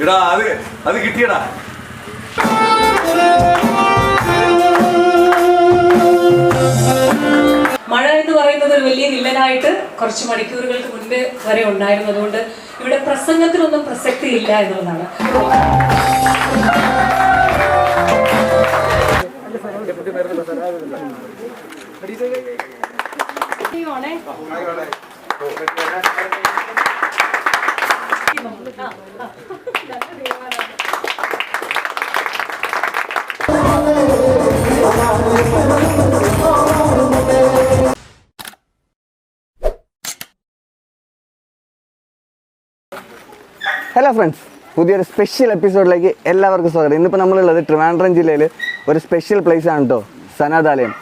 എടാ അത് കിട്ടിയടാ. മഴ എന്ന് പറയുന്നത് ഒരു വലിയ വില്ലനായിട്ട് കുറച്ച് മണിക്കൂറുകൾക്ക് മുൻപ് വരെ ഉണ്ടായിരുന്നതുകൊണ്ട് ഇവിടെ പ്രസംഗത്തിനൊന്നും പ്രസക്തി ഇല്ല എന്നുള്ളതാണ്. ഹലോ ഫ്രണ്ട്സ്, പുതിയൊരു സ്പെഷ്യൽ എപ്പിസോഡിലേക്ക് എല്ലാവർക്കും സ്വാഗതം. ഇന്നിപ്പോൾ നമ്മളുള്ളത് ട്രിവാൻഡ്രം ജില്ലയിൽ ഒരു സ്പെഷ്യൽ പ്ലേസ് ആണ് കേട്ടോ, സനാതാലയം.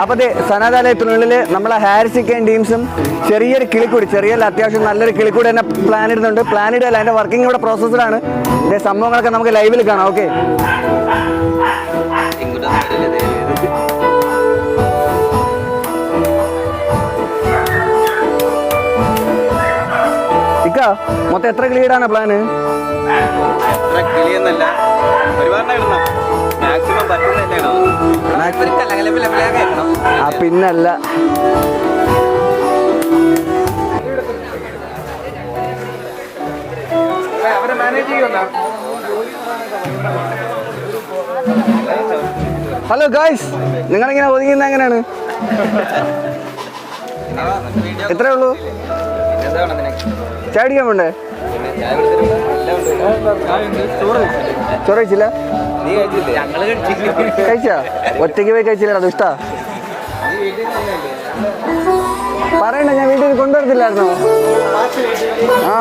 അപ്പോൾ സനാതാലയത്തിനുള്ളിൽ നമ്മളെ ഹാരിസിക്കൻ ടീംസും ചെറിയൊരു കിളിക്കൂടി, അത്യാവശ്യം നല്ലൊരു കിളിക്കൂടി തന്നെ പ്ലാൻ ഇടുന്നുണ്ട്. പ്ലാൻ ഇടല്ല, അതിൻ്റെ വർക്കിംഗ് ഇവിടെ പ്രോസസ്സറാണ്. ഇതിൻ്റെ സംഭവങ്ങളൊക്കെ നമുക്ക് ലൈവിൽ കാണാം. ഓക്കെ, ഇക്ക മൊത്തം എത്ര കിളിയിടാണ് പ്ലാന്? പിന്നല്ല, ഹലോ ഗായ്സ്, നിങ്ങളിങ്ങനെ ഒതുങ്ങുന്ന എങ്ങനെയാണ്? എത്രയേ ഉള്ളൂ? ചാടിക്കാൻ വേണ്ടേ? ചോറ് കഴിച്ചില്ല? കഴിച്ചാ? ഒറ്റയ്ക്ക് പോയി കഴിച്ചില്ല? അത് ഇഷ്ടാ? പറയണ്ട, ഞാൻ വീട്ടിൽ കൊണ്ടുവരത്തില്ലായിരുന്നോ? ആ,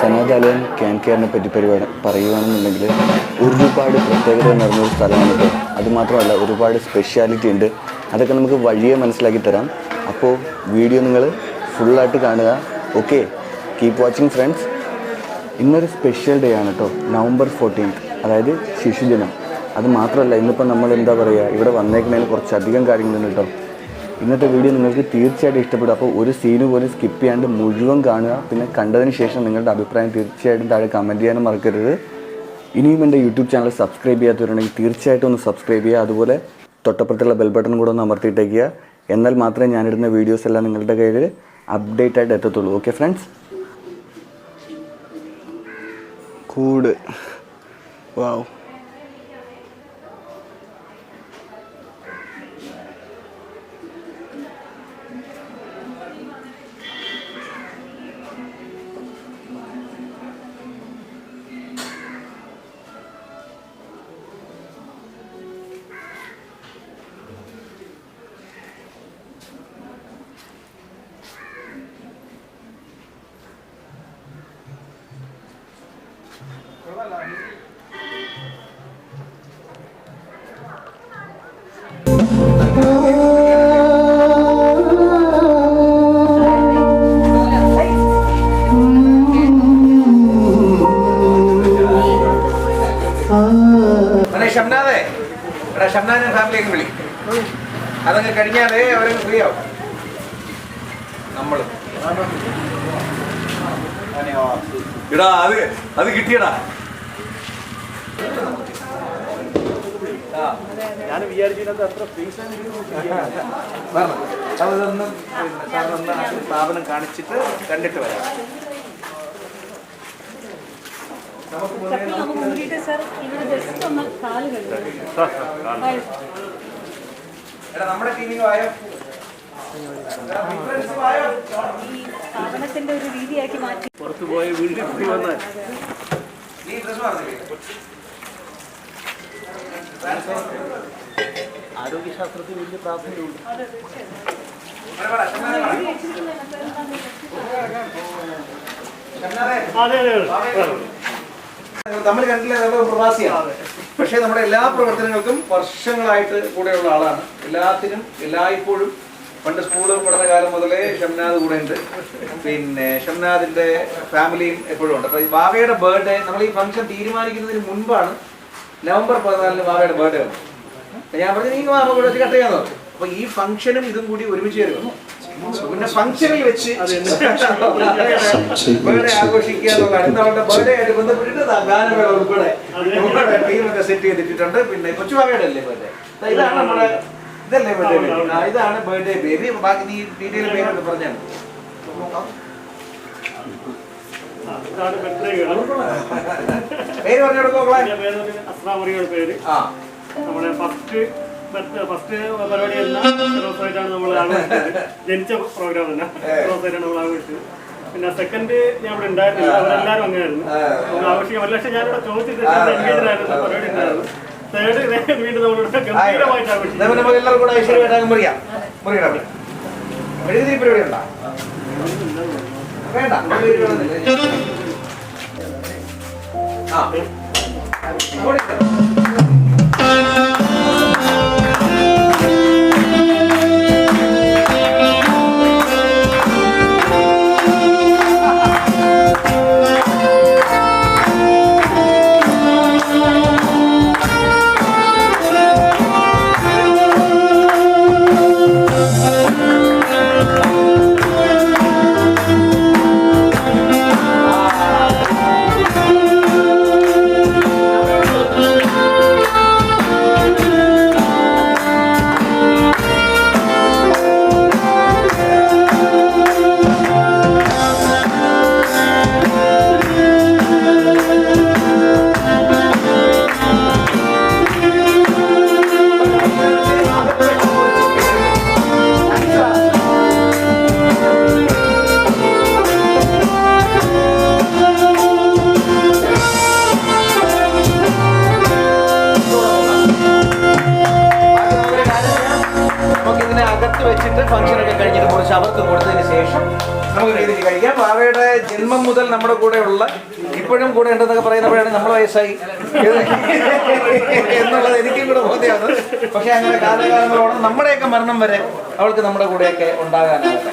സനാതാലയം ക്യാൻ കെയറിനെ പറ്റി പറയുകയാണെന്നുണ്ടെങ്കിൽ ഒരുപാട് പ്രത്യേകത നിറഞ്ഞൊരു സ്ഥലമാണ് ഇത്. അതുമാത്രമല്ല, ഒരുപാട് സ്പെഷ്യാലിറ്റി ഉണ്ട്. അതൊക്കെ നമുക്ക് വഴിയെ മനസ്സിലാക്കി തരാം. അപ്പോൾ വീഡിയോ നിങ്ങൾ ഫുള്ളായിട്ട് കാണുക. Okay, keep watching friends. ഇന്നൊരു സ്പെഷ്യൽ ഡേ ആണ് കേട്ടോ, November 14th, അതായത് ശിശുദിനം. അത് മാത്രമല്ല, ഇന്നിപ്പോൾ നമ്മൾ എന്താ പറയുക, ഇവിടെ വന്നേക്കുന്നതിന് കുറച്ചധികം കാര്യങ്ങളുണ്ട് കേട്ടോ. ഇന്നത്തെ വീഡിയോ നിങ്ങൾക്ക് തീർച്ചയായിട്ടും ഇഷ്ടപ്പെടും. അപ്പോൾ ഒരു സീന് പോലും സ്കിപ്പ് ചെയ്യാണ്ട് മുഴുവൻ കാണുക. പിന്നെ കണ്ടതിന് ശേഷം നിങ്ങളുടെ അഭിപ്രായം തീർച്ചയായിട്ടും താഴെ കമൻറ്റ് ചെയ്യാനും മറക്കരുത്. ഇനിയും എൻ്റെ യൂട്യൂബ് ചാനൽ സബ്സ്ക്രൈബ് ചെയ്യാത്തവരുണ്ടെങ്കിൽ തീർച്ചയായിട്ടും ഒന്ന് സബ്സ്ക്രൈബ് ചെയ്യുക. അതുപോലെ തൊട്ടപ്പുറത്തുള്ള ബെൽ ബട്ടൺ കൂടെ ഒന്ന് അമർത്തിയിട്ടേക്കുക. എന്നാൽ മാത്രമേ ഞാനിടുന്ന വീഡിയോസ് എല്ലാം നിങ്ങളുടെ കയ്യിൽ അപ്ഡേറ്റ് ആയിട്ട് എത്തത്തുള്ളൂ. ഓക്കെ ഫ്രണ്ട്സ്, കൂട് വാവ്. പ്രോഗ്രാമിലേക്ക് വിളി. അതങ്ങ് കഴിഞ്ഞാലേ അവരങ്ങ് ഫ്രീ ആവും. നമ്മളും ഇടാ അത് കിട്ടിയടാ. ഞാൻ വിചാരിച്ചതിനകത്ത് അത്ര ഫീസ് അതൊന്നും സാറിനൊന്ന് സ്ഥാപനം കാണിച്ചിട്ട് കണ്ടിട്ട് വരാം. എടാ നമ്മുടെ ടീമിന് ആയോ? സ്ഥാപനത്തിന്റെ ഒരു രീതിയാക്കി മാറ്റി പുറത്തു പോയ വീട്ടിൽ പോയി വന്നാൽ നീ ഡ്രസ് മാറില്ലേ? ആരോഗ്യശാസ്ത്രത്തിൽ വലിയ പ്രാധാന്യമുണ്ട്. നമ്മൾ കണ്ടില്ല, നമ്മൾ പ്രവാസിയാണ്. പക്ഷേ നമ്മുടെ എല്ലാ പ്രവർത്തനങ്ങൾക്കും വർഷങ്ങളായിട്ട് കൂടെയുള്ള ആളാണ്. എല്ലാത്തിനും എല്ലായ്പ്പോഴും പണ്ട് സ്കൂള് പഠന കാലം മുതലേ ഷംനാദ് കൂടെ ഉണ്ട്. പിന്നെ ഷംനാദിന്റെ ഫാമിലിയും എപ്പോഴും ഉണ്ട്. അപ്പൊ ഈ ബാവയുടെ ബർത്ത്ഡേ നമ്മൾ ഈ ഫംഗ്ഷൻ തീരുമാനിക്കുന്നതിന് മുൻപാണ് നവംബർ 14 ബാവയുടെ ബർത്ത്ഡേ വന്നു. ഞാൻ പറഞ്ഞു നീ ബാബ കൂടെ വെച്ച് കട്ട് ചെയ്യാന്ന് പറഞ്ഞു. അപ്പൊ ഈ ഫംഗ്ഷനും ഇതും കൂടി ഒരുമിച്ച് വരുന്നു. പിന്നെ ഫംഗ്ഷനിൽ വെച്ച് ബർത്ത്ഡേ ആഘോഷിക്കുക എന്നുള്ളതാണ്. ഇന്ന് അവരുടെ ബർത്ത്ഡേ ആയിട്ട് ബന്ധപ്പെട്ടിട്ട് ഗാനമേള ഉൾപ്പെടെ ടീമൊക്കെ സെറ്റ് ചെയ്തിട്ടുണ്ട്. പിന്നെ കൊച്ചുബാവയുടെ അല്ലേ ബർത്ത്ഡേ? ഇതാണ് നമ്മുടെ ഇതല്ലേ ബർത്ത്ഡേ ബേബി? ഇതാണ് ബർത്ത്ഡേ ബേബി. ബാക്കി നീ ഡീറ്റെയിൽ പേര് പറഞ്ഞാൽ പേര് പറഞ്ഞു കൊടുക്കും. പേര് നമ്മുടെ ഫസ്റ്റ് പരിപാടി ദിവസമായിട്ടാണ് നമ്മൾ ആഘോഷിച്ചത്. ജനിച്ച പ്രോഗ്രാം തന്നെ ദിവസമായിട്ടാണ് നമ്മൾ ആഘോഷിച്ചത്. പിന്നെ സെക്കൻഡ് ഞാൻ ഇവിടെ ഉണ്ടായിരുന്നില്ല, അവരെല്ലാവരും അങ്ങനെയായിരുന്നു. നമ്മൾ ആഘോഷിക്കാൻ പറ്റില്ല. പക്ഷേ ഞാനിവിടെ ചോദിച്ചിട്ട് എൻഗേജായിരുന്നു, പരിപാടി ഉണ്ടായിരുന്നു. തേർഡ് വീണ്ടും നമ്മളിവിടെ ഗംഭീരമായിട്ട് ആഘോഷിച്ചു. എല്ലാവരും കൂടെ ഐശ്വര്യമായിട്ടാകും മുറിയാം. മുറിയിടാം. എഴുതി പരിപാടി ഉണ്ടോ? വേണ്ട. ആ ഫംഗ്ഷനൊക്കെ കഴിഞ്ഞിട്ട് കുറച്ച് അവർക്ക് കൊടുത്തതിന് ശേഷം നമുക്ക് രീതിയിൽ കഴിക്കാം. ബാവയുടെ ജന്മം മുതൽ നമ്മുടെ കൂടെയുള്ള ഇപ്പോഴും കൂടെ ഉണ്ടെന്നൊക്കെ പറയുന്നപ്പോഴാണ് നമ്മൾ വയസ്സായി എന്നുള്ളത് എനിക്കും കൂടെ ബോധ്യമാണ്. പക്ഷെ അങ്ങനെ കാലകാലങ്ങളോളം നമ്മുടെയൊക്കെ മരണം വരെ അവൾക്ക് നമ്മുടെ കൂടെയൊക്കെ ഉണ്ടാകാനാകട്ടെ.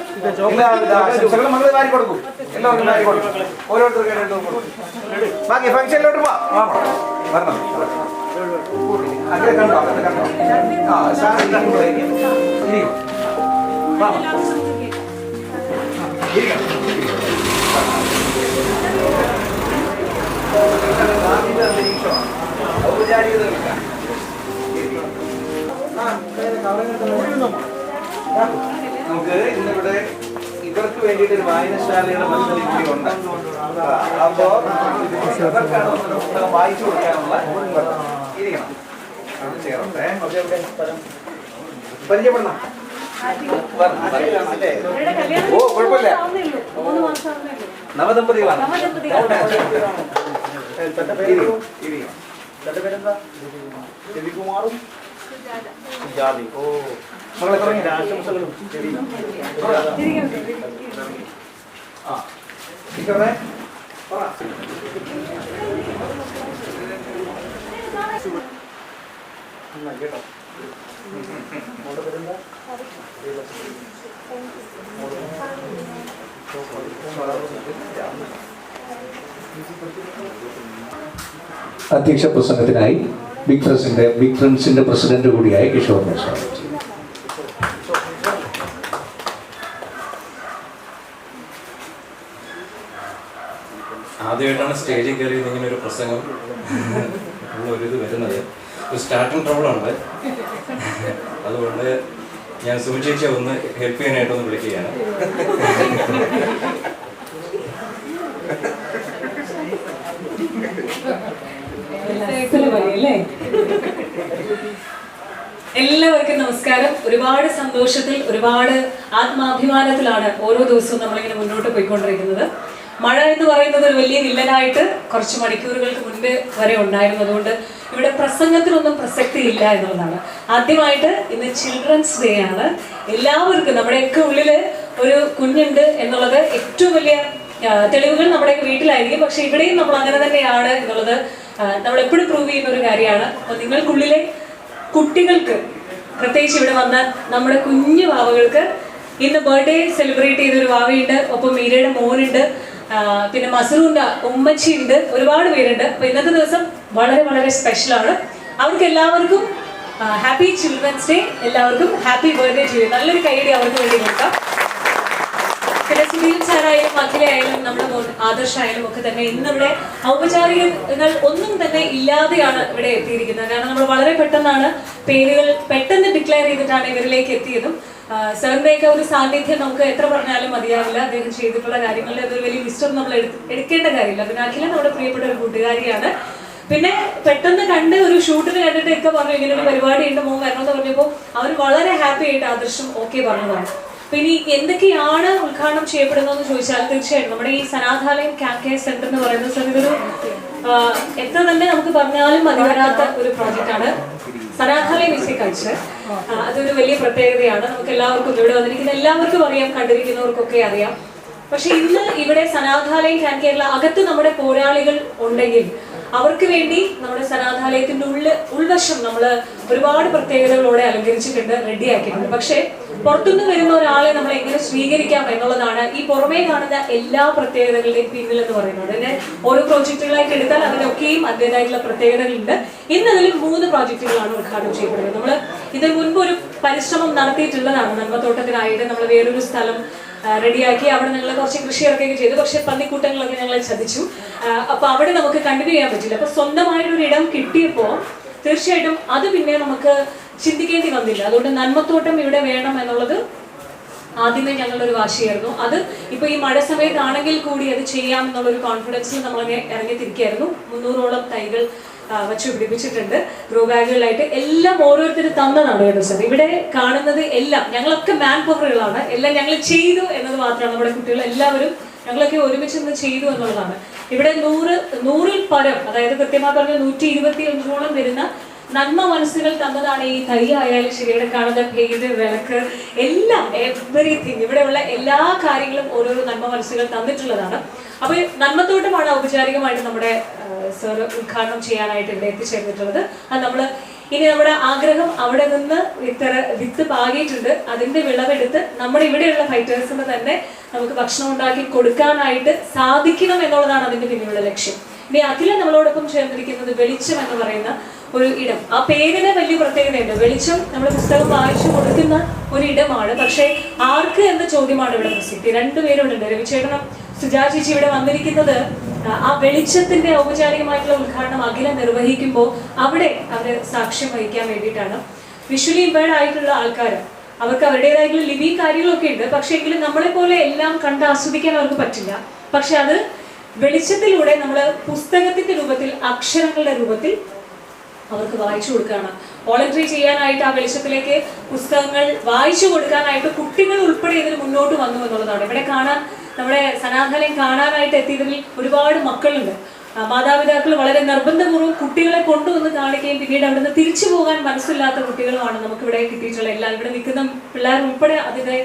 ആശംസകളും നമ്മൾ വാരി കൊടുക്കും. എല്ലാവർക്കും വാരി കൊടുക്കും. ഓരോരുത്തർക്കും ബാക്കി ഫംഗ്ഷനിലോട്ട് വരണം. അങ്ങനെ കണ്ടോ? അങ്ങനെ കണ്ടോ? ആ സാറിനും കൂടെ ഇരിക്കും. നമുക്ക് ഇന്നിവിടെ ഇവർക്ക് വേണ്ടിയിട്ട് ഒരു വായനശാലയുടെ പദ്ധതി കൂടി ഉണ്ട്. അപ്പോ ഇവർക്കാണ് പുസ്തകം വായിച്ചു കൊടുക്കാനുള്ള ഇരിക്കണം. ചേർത്തെ പരിചയപ്പെടണം. ഓ കുഴപ്പമില്ല, നവദമ്പതികളാണ്. രവികുമാറും ജാതി. ഓ മകളെ ആശംസകളും. ആ ടീച്ചറെ കേട്ടോ. അധ്യക്ഷ പ്രസംഗത്തിനായി ബിഗ് ഫ്രണ്ട്സിന്റെ പ്രസിഡന്റ് കൂടിയായ കിഷോറിനെ സ്വാഗതം ചെയ്യുന്നു. ആദ്യമായിട്ടാണ് സ്റ്റേജിൽ കയറിയത് ഇങ്ങനെ ഒരു പ്രസംഗം ഉള്ള ഒരു ഇത് വരുന്നത്. ഒരു സ്റ്റാർട്ടിങ് ട്രബിളുണ്ട്. അതുകൊണ്ട് ഞാൻ സൂചിച്ച ഒന്ന് ഹെൽപ്പ് ചെയ്യാനായിട്ടൊന്ന് വിളിക്കുകയാണ്. എല്ലാവർക്കും നമസ്കാരം. ഒരുപാട് സന്തോഷത്തിൽ, ഒരുപാട് ആത്മാഭിമാനത്തിലാണ് ഓരോ ദിവസവും നമ്മളിങ്ങനെ മുന്നോട്ട് പോയിക്കൊണ്ടിരിക്കുന്നത്. മഴ എന്ന് പറയുന്നത് ഒരു വലിയ വില്ലനായിട്ട് കുറച്ച് മണിക്കൂറുകൾക്ക് മുൻപ് വരെ ഉണ്ടായിരുന്നു. അതുകൊണ്ട് ഇവിടെ പ്രസംഗത്തിനൊന്നും പ്രസക്തി ഇല്ല എന്നുള്ളതാണ്. ആദ്യമായിട്ട് ഇന്ന് ചിൽഡ്രൻസ് ഡേ ആണ്. എല്ലാവർക്കും നമ്മുടെയൊക്കെ ഉള്ളിൽ ഒരു കുഞ്ഞുണ്ട് എന്നുള്ളത് ഏറ്റവും വലിയ തെളിവുകൾ നമ്മുടെ വീട്ടിലായിരിക്കും. പക്ഷെ ഇവിടെയും നമ്മൾ അങ്ങനെ തന്നെയാണ് എന്നുള്ളത് നമ്മൾ എപ്പോഴും പ്രൂവ് ചെയ്യുന്ന ഒരു കാര്യമാണ്. അപ്പോൾ നിങ്ങൾക്കുള്ളിലെ കുട്ടികൾക്ക്, പ്രത്യേകിച്ച് ഇവിടെ വന്ന നമ്മുടെ കുഞ്ഞു വാവകൾക്ക് ഇന്ന് ബർത്ത്ഡേ സെലിബ്രേറ്റ് ചെയ്തൊരു വാവയുണ്ട്, ഒപ്പം മീരയുടെ മോനുണ്ട്, പിന്നെ മസറൂന്റെ ഉമ്മച്ചി ഉണ്ട്, ഒരുപാട് പേരുണ്ട്. അപ്പൊ ഇന്നത്തെ ദിവസം വളരെ വളരെ സ്പെഷ്യലാണ്. അവർക്ക് എല്ലാവർക്കും ഹാപ്പി ചിൽഡ്രൻസ് ഡേ, എല്ലാവർക്കും ഹാപ്പി ബർത്ത്ഡേ ചെയ്യും. നല്ലൊരു കൈയടി അവർക്ക് വേണ്ടി നോക്കാം. പിന്നെ സുനിൽ സാറായാലും അഖിലയായാലും നമ്മുടെ ആദർശായാലും ഒക്കെ തന്നെ ഇന്നിവിടെ ഔപചാരികങ്ങൾ ഒന്നും തന്നെ ഇല്ലാതെയാണ് ഇവിടെ എത്തിയിരിക്കുന്നത്. കാരണം നമ്മൾ വളരെ പെട്ടെന്നാണ് പേരുകൾ പെട്ടെന്ന് ഡിക്ലെയർ ചെയ്തിട്ടാണ് ഇവരിലേക്ക് എത്തിയതും. സാറിന്റെയൊക്കെ ഒരു സാന്നിധ്യം നമുക്ക് എത്ര പറഞ്ഞാലും മതിയാവില്ല. അദ്ദേഹം ചെയ്തിട്ടുള്ള കാര്യങ്ങളിൽ അതൊരു വലിയ ലിസ്റ്റർ നമ്മൾ എടുക്കേണ്ട കാര്യമില്ല. പിന്നെ അഖില നമ്മുടെ പ്രിയപ്പെട്ട ഒരു കൂട്ടുകാരിയാണ്. പിന്നെ പെട്ടെന്ന് കണ്ട് ഒരു ഷൂട്ടിന് കണ്ടിട്ട് ഒക്കെ പറഞ്ഞു ഇങ്ങനെ ഒരു പരിപാടി ഉണ്ട്, മോൻ വരണമെന്ന് പറഞ്ഞപ്പോൾ അവർ വളരെ ഹാപ്പി ആയിട്ട് ആദർശം ഓക്കെ പറഞ്ഞതാണ്. പിന്നെ എന്തൊക്കെയാണ് ഉദ്ഘാടനം ചെയ്യപ്പെടുന്നതെന്ന് ചോദിച്ചാൽ തീർച്ചയായിട്ടും നമ്മുടെ ഈ സനാഥാലയം ക്യാമ്പ് കെയർ സെന്റർ എന്ന് പറയുന്നത് സാർ ഇതൊരു എത്ര തന്നെ നമുക്ക് പറഞ്ഞാലും മതി വരാത്ത ഒരു പ്രോജക്റ്റ് ആണ്. സനാഥാലയം ഈസ് എ കൾച്ചർ. അതൊരു വലിയ പ്രത്യേകതയാണ്. നമുക്ക് എല്ലാവർക്കും ഇവിടെ വന്നിരിക്കുന്ന എല്ലാവർക്കും അറിയാം, കണ്ടിരിക്കുന്നവർക്കൊക്കെ അറിയാം. പക്ഷെ ഇന്ന് ഇവിടെ സനാഥാലയം ക്യാമ്പ് കെയറിൽ അകത്ത് നമ്മുടെ പോരാളികൾ ഉണ്ടെങ്കിൽ അവർക്ക് വേണ്ടി നമ്മുടെ സനാഥാലയത്തിന്റെ ഉൾവശം നമ്മൾ ഒരുപാട് പ്രത്യേകതകളോടെ അലങ്കരിച്ചിട്ടുണ്ട്, റെഡിയാക്കിയിട്ടുണ്ട്. പക്ഷെ പുറത്തുനിന്ന് വരുന്ന ഒരാളെ നമ്മൾ എങ്ങനെ സ്വീകരിക്കാം എന്നുള്ളതാണ് ഈ പുറമേ കാണുന്ന എല്ലാ പ്രത്യേകതകളുടെയും പിന്നിൽ എന്ന് പറയുന്നത്. അതിനെ ഓരോ പ്രോജക്റ്റുകളായിട്ട് എടുത്താൽ അതിനൊക്കെയും അതിൻ്റെതായിട്ടുള്ള പ്രത്യേകതകളുണ്ട്. ഇന്ന് അതിൽ 3 പ്രോജക്റ്റുകളാണ് ഉദ്ഘാടനം ചെയ്യപ്പെടുന്നത്. നമ്മൾ ഇതിന് മുൻപ് ഒരു പരിശ്രമം നടത്തിയിട്ടുള്ളതാണ്. നന്മത്തോട്ടത്തിനായിട്ട് നമ്മൾ വേറൊരു സ്ഥലം റെഡിയാക്കി അവിടെ ഞങ്ങൾ കുറച്ച് കൃഷി ഇറക്കുകയൊക്കെ ചെയ്തു. പക്ഷെ പന്നിക്കൂട്ടങ്ങളൊക്കെ ഞങ്ങളെ ചതിച്ചു. അപ്പൊ അവിടെ നമുക്ക് കണ്ടിന്യൂ ചെയ്യാൻ പറ്റില്ല. അപ്പൊ സ്വന്തമായിട്ടൊരു ഇടം കിട്ടിയപ്പോൾ തീർച്ചയായിട്ടും അത് പിന്നെ നമുക്ക് ചിന്തിക്കേണ്ടി വന്നില്ല. അതുകൊണ്ട് നന്മത്തോട്ടം ഇവിടെ വേണം എന്നുള്ളത് ആദ്യമേ ഞങ്ങളുടെ ഒരു വാശിയായിരുന്നു. അത് ഇപ്പൊ ഈ മഴ സമയത്താണെങ്കിൽ കൂടി അത് ചെയ്യാം എന്നുള്ളൊരു കോൺഫിഡൻസിൽ നമ്മളങ്ങനെ ഇറങ്ങിത്തിരിക്കുകയായിരുന്നു. 300ഓളം തൈകൾ വച്ചു പിടിപ്പിച്ചിട്ടുണ്ട് ഗ്രോ ബാഗുകളായിട്ട്. എല്ലാം ഓരോരുത്തരും തന്നതാണ് കേട്ടോ സാർ. ഇവിടെ കാണുന്നത് എല്ലാം ഞങ്ങളൊക്കെ മാൻ പവറുകളാണ്. എല്ലാം ഞങ്ങൾ ചെയ്തു എന്നത് മാത്രമാണ്. നമ്മുടെ കുട്ടികൾ എല്ലാവരും ഞങ്ങളൊക്കെ ഒരുമിച്ച് നിന്ന് ചെയ്തു എന്നുള്ളതാണ്. ഇവിടെ 100ൽ പരം, അതായത് കൃത്യമായി പറഞ്ഞ 125ഓളം വരുന്ന നന്മ മനസ്സുകൾ തന്നതാണ് ഈ തൈ ആയാലും ശരി, ഇവിടെ കാണുന്ന പെയ്ത്, വിളക്ക്, എല്ലാം എവറിത്തിങ് ഇവിടെയുള്ള എല്ലാ കാര്യങ്ങളും ഓരോരോ നന്മ മനസ്സുകൾ തന്നിട്ടുള്ളതാണ്. അപ്പൊ നന്മത്തോട്ടമാണ് ഔപചാരികമായിട്ട് നമ്മുടെ സർ ഉദ്ഘാടനം ചെയ്യാനായിട്ട് ഇവിടെ എത്തിച്ചേർന്നിട്ടുള്ളത്. അത് നമ്മൾ ഇനി നമ്മുടെ ആഗ്രഹം അവിടെ നിന്ന് വിത്ത് പാകിയിട്ടുണ്ട്. അതിന്റെ വിളവെടുത്ത് നമ്മുടെ ഇവിടെയുള്ള ഫൈറ്റേഴ്സിന് തന്നെ നമുക്ക് ഭക്ഷണം ഉണ്ടാക്കി കൊടുക്കാനായിട്ട് സാധിക്കണം എന്നുള്ളതാണ് അതിന്റെ പിന്നിലുള്ള ലക്ഷ്യം. ഇനി അഖില നമ്മളോടൊപ്പം ചേർന്നിരിക്കുന്നത് വെളിച്ചം എന്ന് പറയുന്ന ഒരു ഇടം. ആ പേരിന് വലിയ പ്രത്യേകതയുണ്ട്. വെളിച്ചം നമ്മൾ പുസ്തകം വായിച്ചു കൊടുക്കുന്ന ഒരു ഇടമാണ്. പക്ഷെ ആർക്ക് എന്ന ചോദ്യമാണ് ഇവിടെ പ്രസക്തി. 2 പേരുണ്ട്. രവിചേട്ടനും സുജാ ചേച്ചി ഇവിടെ വന്നിരിക്കുന്നത് ആ വെളിച്ചത്തിന്റെ ഔപചാരികമായിട്ടുള്ള ഉദ്ഘാടനം അഖില നിർവഹിക്കുമ്പോൾ അവിടെ അവര് സാക്ഷ്യം വഹിക്കാൻ വേണ്ടിയിട്ടാണ്. വിഷ്വലി ഇമ്പയർഡ് ആയിട്ടുള്ള ആൾക്കാർ, അവർക്ക് അവരുടേതായിട്ടുള്ള ലിവിങ് കാര്യങ്ങളൊക്കെ ഉണ്ട്. പക്ഷെ എങ്കിലും നമ്മളെ പോലെ എല്ലാം കണ്ട് ആസ്വദിക്കാൻ അവർക്ക് പറ്റില്ല. പക്ഷെ അത് വെളിച്ചത്തിലൂടെ നമ്മൾ പുസ്തകത്തിന്റെ രൂപത്തിൽ, അക്ഷരങ്ങളുടെ രൂപത്തിൽ അവർക്ക് വായിച്ചു കൊടുക്കുകയാണ്. വോളണ്ടറി ചെയ്യാനായിട്ട് ആ വെളിച്ചത്തിലേക്ക് പുസ്തകങ്ങൾ വായിച്ചു കൊടുക്കാനായിട്ട് കുട്ടികൾ ഉൾപ്പെടെ ഇതിന് മുന്നോട്ട് വന്നു എന്നുള്ളതാണ്. ഇവിടെ കാണാൻ, നമ്മുടെ സനാഥാലയം കാണാനായിട്ട് എത്തിയതിൽ ഒരുപാട് മക്കളുണ്ട്. മാതാപിതാക്കൾ വളരെ നിർബന്ധപൂർവ്വം കുട്ടികളെ കൊണ്ടുവന്ന് കാണിക്കുകയും പിന്നീട് അവിടുന്ന് തിരിച്ചു പോകാൻ മനസ്സില്ലാത്ത കുട്ടികളുമാണ് നമുക്കിവിടെ കിട്ടിയിട്ടുള്ള എല്ലാം. ഇവിടെ നിൽക്കുന്ന പിള്ളേർ ഉൾപ്പെടെ അതിന്റെ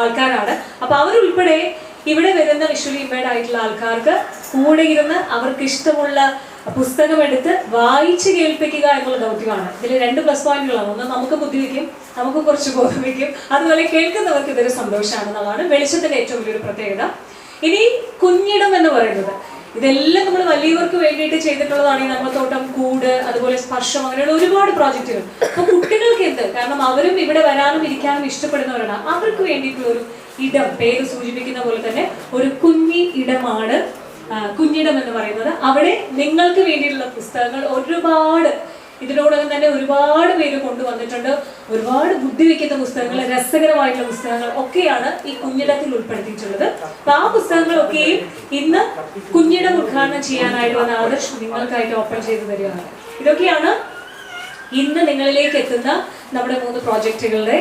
ആൾക്കാരാണ്. അപ്പൊ അവരുൾപ്പെടെ ഇവിടെ വരുന്ന വിഷ്വലി ഇമ്പയർഡ് ആയിട്ടുള്ള ആൾക്കാർക്ക് കൂടെ ഇരുന്ന് അവർക്ക് ഇഷ്ടമുള്ള പുസ്തകം എടുത്ത് വായിച്ച് കേൾപ്പിക്കുക എന്നുള്ള ദൗത്യമാണ്. ഇതിൽ 2 പ്ലസ് പോയിന്റുകളാണ്. ഒന്ന് നമുക്ക് ബുദ്ധിവെക്കും, നമുക്ക് കുറച്ച് ബോധവെക്കും. അതുപോലെ കേൾക്കുന്നവർക്ക് ഇതൊരു സന്തോഷമാണെന്നുള്ളതാണ് വെളിച്ചത്തിന്റെ ഏറ്റവും വലിയൊരു പ്രത്യേകത. ഇനി കുഞ്ഞിടം എന്ന് പറയുന്നത് ഇതെല്ലാം നമ്മൾ വലിയവർക്ക് വേണ്ടിയിട്ട് ചെയ്തിട്ടുള്ളതാണ്. ഈ നന്മത്തോട്ടം, കൂട്, അതുപോലെ സ്പർശം, അങ്ങനെയുള്ള ഒരുപാട് പ്രോജക്റ്റുകൾ. അപ്പൊ കുട്ടികൾക്ക് എന്ത്, കാരണം അവരും ഇവിടെ വരാനും ഇരിക്കാനും ഇഷ്ടപ്പെടുന്നവരാണ്. അവർക്ക് വേണ്ടിയിട്ടുള്ള ഒരു ഇടം, പേര് സൂചിപ്പിക്കുന്ന പോലെ തന്നെ ഒരു കുഞ്ഞി ഇടമാണ് കുഞ്ഞിടം എന്ന് പറയുന്നത്. അവിടെ നിങ്ങൾക്ക് വേണ്ടിയിട്ടുള്ള പുസ്തകങ്ങൾ ഒരുപാട്, ഇതിനോടകം തന്നെ ഒരുപാട് പേര് കൊണ്ടുവന്നിട്ടുണ്ട്. ഒരുപാട് ബുദ്ധി വയ്ക്കുന്ന പുസ്തകങ്ങൾ, രസകരമായിട്ടുള്ള പുസ്തകങ്ങൾ ഒക്കെയാണ് ഈ കുഞ്ഞിടത്തിൽ ഉൾപ്പെടുത്തിയിട്ടുള്ളത്. അപ്പൊ ആ പുസ്തകങ്ങളൊക്കെയും ഇന്ന് കുഞ്ഞിടം ഉദ്ഘാടനം ചെയ്യാനായിട്ട് വന്ന ആദർശ് നിങ്ങൾക്കായിട്ട് ഓപ്പൺ ചെയ്തു തരികയാണ്. ഇതൊക്കെയാണ് ഇന്ന് നിങ്ങളിലേക്ക് എത്തുന്ന നമ്മുടെ 3 പ്രോജക്റ്റുകളുടെ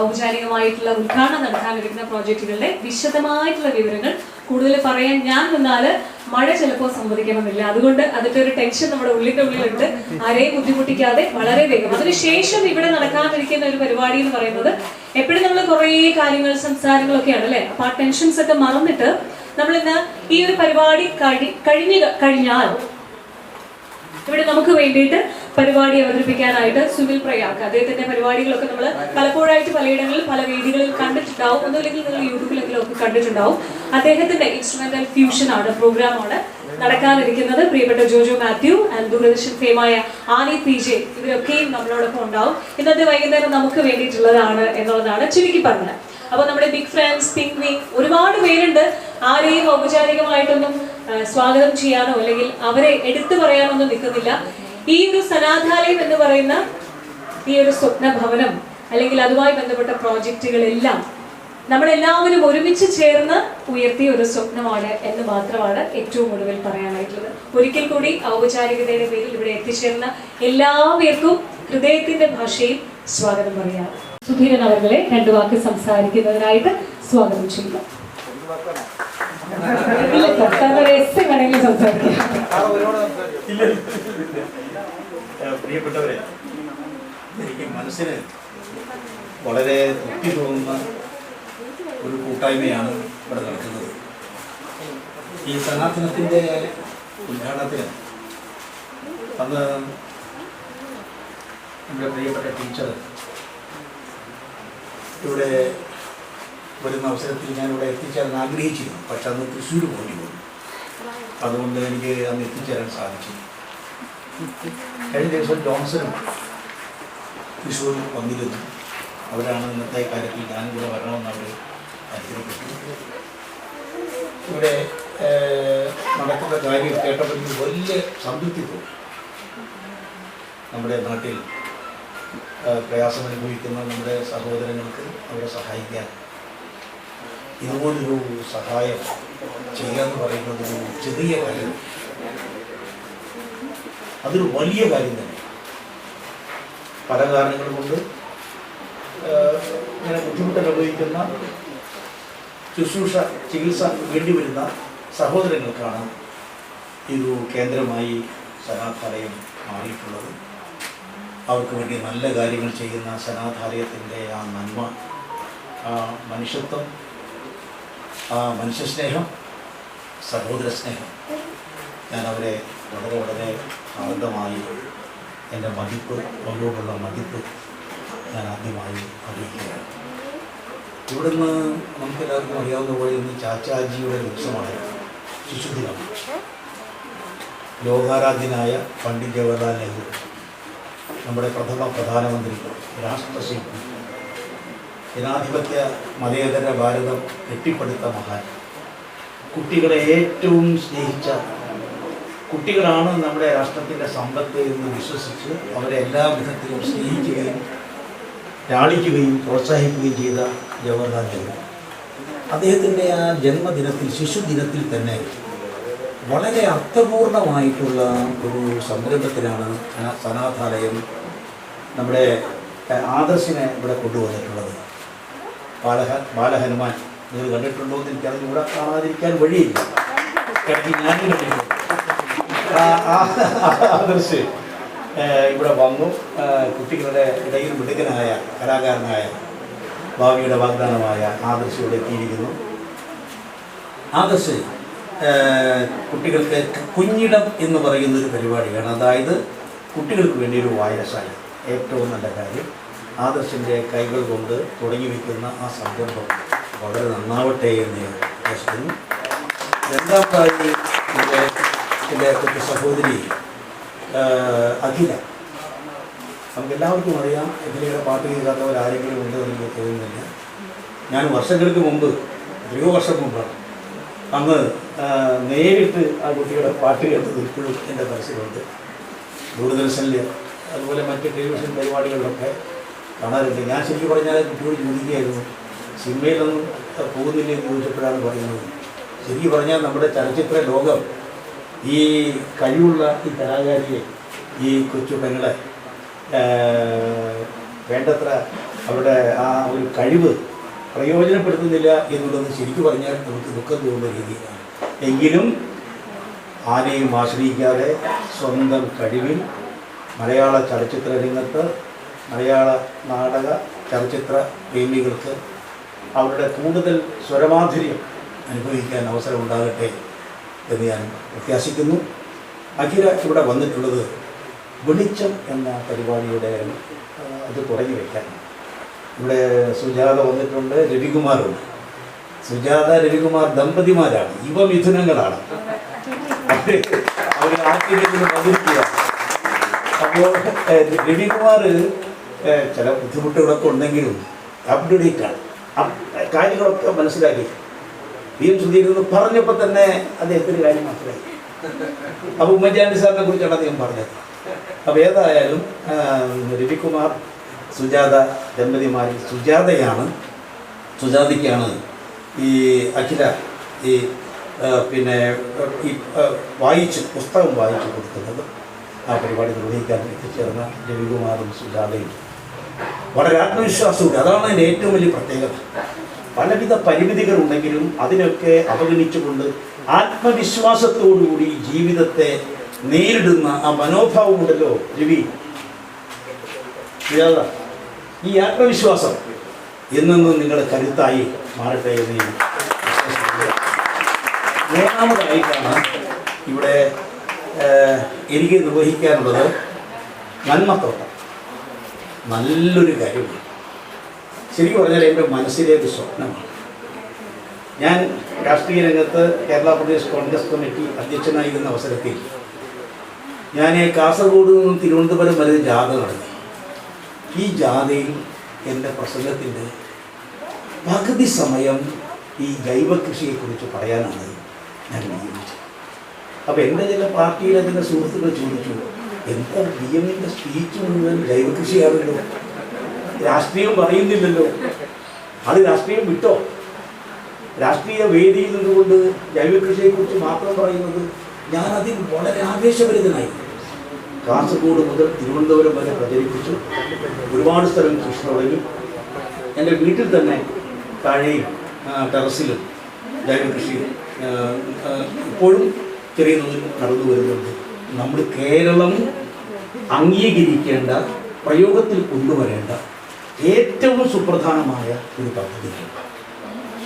ഔപചാരികമായിട്ടുള്ള ഉദ്ഘാടനം നടക്കാനിരിക്കുന്ന പ്രോജക്റ്റുകളുടെ വിശദമായിട്ടുള്ള വിവരങ്ങൾ. കൂടുതൽ പറയാൻ ഞാൻ നിന്നാൽ മഴ ചിലപ്പോൾ സമ്മതിക്കണമെന്നില്ല. അതുകൊണ്ട് അതിന്റെ ഒരു ടെൻഷൻ നമ്മുടെ ഉള്ളിലുണ്ട്. ആരെയും ബുദ്ധിമുട്ടിക്കാതെ വളരെ വേഗം. അതിനുശേഷം ഇവിടെ നടക്കാനിരിക്കുന്ന ഒരു പരിപാടി എന്ന് പറയുന്നത്, എപ്പോഴും നമ്മൾ കുറേ കാര്യങ്ങൾ, സംസാരങ്ങളൊക്കെയാണ് അല്ലെ. അപ്പൊ ആ ടെൻഷൻസ് ഒക്കെ മറന്നിട്ട് നമ്മളിന്ന് ഈ ഒരു പരിപാടി കഴിഞ്ഞാൽ ഇവിടെ നമുക്ക് വേണ്ടിയിട്ട് പരിപാടി അവതരിപ്പിക്കാനായിട്ട് സുനിൽ പ്രയാഗ്, അദ്ദേഹത്തിന്റെ പരിപാടികളൊക്കെ നമ്മൾ പലപ്പോഴായിട്ട് പലയിടങ്ങളിൽ പല വേദികളിൽ കണ്ടിട്ടുണ്ടാവും. ഒന്നുമില്ലെങ്കിൽ നിങ്ങൾ യൂട്യൂബിലെങ്കിലും ഒക്കെ കണ്ടിട്ടുണ്ടാവും. അദ്ദേഹത്തിന്റെ ഇൻസ്ട്രുമെന്റൽ ഫ്യൂഷൻ ആണ്, പ്രോഗ്രാമാണ് നടക്കാനിരിക്കുന്നത്. പ്രിയപ്പെട്ട ജോജോ മാത്യു ആൻഡ് ദൂരദർശൻ ഫേമായ ആനി PJ ഇവരൊക്കെയും നമ്മളോടൊപ്പം ഉണ്ടാവും. ഇന്നത്തെ വൈകുന്നേരം നമുക്ക് വേണ്ടിയിട്ടുള്ളതാണ് എന്നുള്ളതാണ് ചുരുക്കി പറഞ്ഞത്. അപ്പൊ നമ്മുടെ ബിഗ് ഫ്രണ്ട്സ്, പിങ്ക് വിങ്, ഒരുപാട് പേരുണ്ട്. ആരെയും ഔപചാരികമായിട്ടൊന്നും സ്വാഗതം ചെയ്യാനോ അല്ലെങ്കിൽ അവരെ എടുത്തു പറയാനൊന്നും നിൽക്കുന്നില്ല. ഈ ഒരു സനാഥാലയം എന്ന് പറയുന്ന ഈ ഒരു സ്വപ്ന ഭവനം അല്ലെങ്കിൽ അതുമായി ബന്ധപ്പെട്ട പ്രോജക്റ്റുകളെല്ലാം നമ്മളെല്ലാവരും ഒരുമിച്ച് ചേർന്ന് ഉയർത്തിയ ഒരു സ്വപ്നമാണ് എന്ന് മാത്രമാണ് ഏറ്റവും ഒടുവിൽ പറയാനായിട്ടുള്ളത്. ഒരിക്കൽ കൂടി ഔപചാരികതയുടെ പേരിൽ ഇവിടെ എത്തിച്ചേർന്ന എല്ലാവർക്കും ഹൃദയത്തിന്റെ ഭാഷയിൽ സ്വാഗതം പറയാം. സുധീരൻ അവர்களെ 2 വാക്ക് സംസാരിക്കുന്നതിനായിട്ട് സ്വാഗതം ചെയ്യുക. പ്രിയപ്പെട്ടവരെ, എനിക്ക് മനസ്സിന് വളരെ തൃപ്തി തോന്നുന്ന ഒരു കൂട്ടായ്മയാണ് ഇവിടെ നടക്കുന്നത്. ഈ സനാതനത്തിൻ്റെ ഉദ്ഘാടനത്തിന് അന്ന് നമ്മുടെ പ്രിയപ്പെട്ട ടീച്ചർ ഇവിടെ വരുന്ന അവസരത്തിൽ ഞാനിവിടെ എത്തിച്ചേരാൻ ആഗ്രഹിച്ചിരുന്നു. പക്ഷെ അന്ന് തൃശ്ശൂർ പോയി പോയി, അതുകൊണ്ട് എനിക്ക് അന്ന് എത്തിച്ചേരാൻ സാധിച്ചു. കഴിഞ്ഞ ദിവസം ജോൺസണും തൃശ്ശൂരിൽ വന്നിരുന്നു. അവരാണ് ഇന്നത്തെ കാര്യത്തിൽ ഞാനിവിടെ വരണമെന്ന് അവർ താല്പര്യപ്പെട്ടു. ഇവിടെ നടക്കുന്ന കാര്യം കേട്ടപ്പോൾ എനിക്ക് വലിയ സംതൃപ്തി തോന്നി. നമ്മുടെ നാട്ടിൽ പ്രയാസമനുഭവിക്കുന്ന നമ്മുടെ സഹോദരങ്ങൾക്ക് അവരെ സഹായിക്കാൻ ഇതുപോലൊരു സഹായം ചെയ്യാന്ന് പറയുന്നത് ഒരു ചെറിയ കാര്യം, അതൊരു വലിയ കാര്യം തന്നെ. പല കാരണങ്ങൾ കൊണ്ട് ഇങ്ങനെ ബുദ്ധിമുട്ട് അനുഭവിക്കുന്ന ശുശ്രൂഷ, ചികിത്സ വേണ്ടിവരുന്ന സഹോദരങ്ങൾക്കാണ് ഇതൊരു കേന്ദ്രമായി സനാഥാലയം മാറിയിട്ടുള്ളത്. അവർക്ക് വേണ്ടി നല്ല കാര്യങ്ങൾ ചെയ്യുന്ന സനാഥാലയത്തിൻ്റെ ആ നന്മ, ആ മനുഷ്യത്വം, ആ മനുഷ്യസ്നേഹം, സഹോദര സ്നേഹം, ഞാൻ അവരെ വളരെ വളരെ ആനന്ദമായി എൻ്റെ മതിപ്പ്, അവരോടുള്ള മതിപ്പ് ഞാൻ ആദ്യമായി അറിയിക്കുകയാണ്. ഇവിടുന്ന് നമുക്കെല്ലാവർക്കും അറിയാവുന്ന പോലെ ഇന്ന് ചാച്ചാജിയുടെ ദിവസമാണ്, ശിശുദിനം. ലോകാരാധ്യനായ പണ്ഡിറ്റ് ജവഹർലാൽ നെഹ്റു, നമ്മുടെ പ്രഥമ പ്രധാനമന്ത്രി, രാഷ്ട്രശില്പി, ജനാധിപത്യ മതേതര ഭാരതം കെട്ടിപ്പടുത്ത മഹാൻ, കുട്ടികളെ ഏറ്റവും സ്നേഹിച്ച, കുട്ടികളാണ് നമ്മുടെ രാഷ്ട്രത്തിൻ്റെ സമ്പത്ത് എന്ന് വിശ്വസിച്ച് അവരെ എല്ലാ വിധത്തിലും സ്നേഹിക്കുകയും ലാളിക്കുകയും പ്രോത്സാഹിക്കുകയും ചെയ്ത ജവഹർലാൽ നെഹ്റു, അദ്ദേഹത്തിൻ്റെ ആ ജന്മദിനത്തിൽ, ശിശുദിനത്തിൽ തന്നെ വളരെ അർത്ഥപൂർണമായിട്ടുള്ള ഒരു സംരംഭത്തിലാണ് സനാഥാലയം നമ്മുടെ ആദർശിനെ ഇവിടെ കൊണ്ടുവന്നിട്ടുള്ളത്. ബാലഹനുമാൻ നിങ്ങൾ കണ്ടിട്ടുണ്ടോ എന്ന് എനിക്കതിന് ഇവിടെ കാണാതിരിക്കാൻ വഴിയില്ല. ഇടയ്ക്ക് ഞാനും കണ്ടിട്ടുണ്ട്. ആദർശ് ഇവിടെ വന്നു. കുട്ടികളുടെ ഇടയിൽ മിടുക്കനായ കലാകാരനായ, ഭാവിയുടെ വാഗ്ദാനമായ ആദർശ് ഇവിടെ എത്തിയിരിക്കുന്നു. ആദർശ് കുട്ടികൾക്ക് കുഞ്ഞിടം എന്ന് പറയുന്നൊരു പരിപാടിയാണ്. അതായത് കുട്ടികൾക്ക് വേണ്ടി ഒരു വായനശാല. ഏറ്റവും നല്ല കാര്യം. ആദർശിൻ്റെ കൈകൾ കൊണ്ട് തുടങ്ങി വയ്ക്കുന്ന ആ സംരംഭം വളരെ നന്നാവട്ടെ എന്ന് ആശിക്കുന്നു. രണ്ടാമതായി എൻ്റെ കൊച്ചു സഹോദരി അഖില. നമുക്കെല്ലാവർക്കും അറിയാം, അഖിലയുടെ പാട്ട് കേൾക്കാത്തവരാരെങ്കിലും ഉണ്ടെന്ന് എനിക്ക് തോന്നുന്നില്ല. ഞാൻ വർഷങ്ങൾക്ക് മുമ്പ്, എത്രയോ വർഷം മുമ്പാണ്, അന്ന് നേരിട്ട് ആ കുട്ടിയുടെ പാട്ട് കേട്ടത് ഇപ്പോഴും എൻ്റെ മനസ്സിലുണ്ട്. ദൂരദർശനിൽ അതുപോലെ മറ്റ് ടെലിവിഷൻ പരിപാടികളിലൊക്കെ കാണാറുണ്ട്. ഞാൻ ശരിക്കും പറഞ്ഞാൽ കുട്ടിയോട് ചോദിക്കുകയായിരുന്നു, സിനിമയിലൊന്നും പോകുന്നില്ല എന്ന് ചോദിച്ചപ്പോഴാണ് പറയുന്നത്. ശരിക്കും പറഞ്ഞാൽ നമ്മുടെ ചലച്ചിത്ര ലോകം ഈ കഴിവുള്ള ഈ കലാകാരിയെ, ഈ കൊച്ചു പെങ്ങളെ വേണ്ടത്ര അവരുടെ ആ ഒരു കഴിവ് പ്രയോജനപ്പെടുത്തുന്നില്ല എന്നുള്ളത് ശരിക്കും പറഞ്ഞാൽ നമുക്ക് ദുഃഖം തോന്നുന്ന രീതിയിലാണ്. എങ്കിലും ആരെയും ആശ്രയിക്കാതെ സ്വന്തം കഴിവിൽ മലയാള ചലച്ചിത്ര രംഗത്ത് മലയാള നാടക ചലച്ചിത്ര പ്രേമികൾക്ക് അവരുടെ കൂടുതൽ സ്വരമാധുര്യം അനുഭവിക്കാൻ അവസരം ഉണ്ടാകട്ടെ എന്ന് ഞാൻ പ്രത്യാശിക്കുന്നു. അഖില ഇവിടെ വന്നിട്ടുള്ളത് വെളിച്ചം എന്ന പരിപാടിയുടെ അത് തുടങ്ങി വയ്ക്കാൻ. ഇവിടെ സുജാത വന്നിട്ടുണ്ട്, രവികുമാറുണ്ട്. സുജാത രവികുമാർ ദമ്പതിമാരാണ്, യുവമിഥുനങ്ങളാണ്. അവർ ആറ്റിലേക്ക് പതിരിക്കുക. അപ്പോൾ രവികുമാർ ചില ബുദ്ധിമുട്ടുകളൊക്കെ ഉണ്ടെങ്കിലും അപ് ടു ഡേറ്റാണ്, കാര്യങ്ങളൊക്കെ മനസ്സിലാക്കി. എം സുധീരൻ പറഞ്ഞപ്പോൾ തന്നെ അദ്ദേഹത്തിന് കാര്യം മനസ്സിലായി. അപ്പോൾ ഉമ്മൻചാണ്ടി സാറിനെ കുറിച്ചാണ് അദ്ദേഹം പറഞ്ഞത്. അപ്പോൾ ഏതായാലും രവികുമാർ സുജാത ദമ്പതിമാരിൽ സുജാതയ്ക്കാണ് ഈ അഖില ഈ പുസ്തകം വായിച്ചു കൊടുക്കുന്നത്. ആ പരിപാടി നിർവഹിക്കാൻ എത്തിച്ചേർന്ന രവികുമാറും സുജാതയും വളരെ ആത്മവിശ്വാസമുണ്ട്. അതാണ് അതിൻ്റെ ഏറ്റവും വലിയ പ്രത്യേകത. പലവിധ പരിമിതികളുണ്ടെങ്കിലും അതിനൊക്കെ അവഗണിച്ചുകൊണ്ട് ആത്മവിശ്വാസത്തോടുകൂടി ജീവിതത്തെ നേരിടുന്ന ആ മനോഭാവമുണ്ടല്ലോ രവി, ഈ ആത്മവിശ്വാസം എന്നെന്നും നിങ്ങളുടെ കരുത്തായി മാറട്ടെ എന്ന് മൂന്നാമതായിട്ടാണ് ഇവിടെ എനിക്ക് നിർവഹിക്കാനുള്ളത് നന്മത്തോട്ടം. നല്ലൊരു കാര്യമാണ്. ശരിക്കും പറഞ്ഞാൽ എൻ്റെ മനസ്സിലെ ഒരു സ്വപ്നമാണ്. ഞാൻ രാഷ്ട്രീയ രംഗത്ത് കേരള പ്രദേശ് കോൺഗ്രസ് കമ്മിറ്റി അധ്യക്ഷനായിരുന്ന അവസരത്തിൽ ഞാൻ കാസർഗോഡ് നിന്നും തിരുവനന്തപുരം വരെ ജാഥ നടത്തി. ഈ ജാഥയിൽ എൻ്റെ പ്രസംഗത്തിൻ്റെ പകുതി സമയം ഈ ജൈവ കൃഷിയെക്കുറിച്ച് പറയാനാണ് ഞാൻ നിയമിച്ചത്. അപ്പോൾ എൻ്റെ ചില പാർട്ടിയിലെ ചില സുഹൃത്തുക്കൾ ചോദിച്ചു, എന്താ DMന്റെ സ്പീച്ച് മുഴുവൻ ജൈവ കൃഷിയാണല്ലോ, രാഷ്ട്രീയം പറയുന്നില്ലല്ലോ, അത് രാഷ്ട്രീയം വിട്ടോ? രാഷ്ട്രീയ വേദിയിൽ നിന്നുകൊണ്ട് ജൈവ കൃഷിയെക്കുറിച്ച് മാത്രം പറയുന്നത്. ഞാനതിൽ വളരെ ആവേശഭരിതനായി. കാസർഗോഡ് മുതൽ തിരുവനന്തപുരം വരെ പ്രചരിപ്പിച്ചു. ഒരുപാട് സ്ഥലം കൃഷി തുടങ്ങി. എൻ്റെ വീട്ടിൽ തന്നെ താഴെയും ടെറസിലും ജൈവ കൃഷി ഇപ്പോഴും ചെറിയ തോതിൽ നടന്നു വരുന്നുണ്ട്. നമ്മൾ കേരളം അംഗീകരിക്കേണ്ട, പ്രയോഗത്തിൽ കൊണ്ടുവരേണ്ട ഏറ്റവും സുപ്രധാനമായ ഒരു പദ്ധതിയാണ്.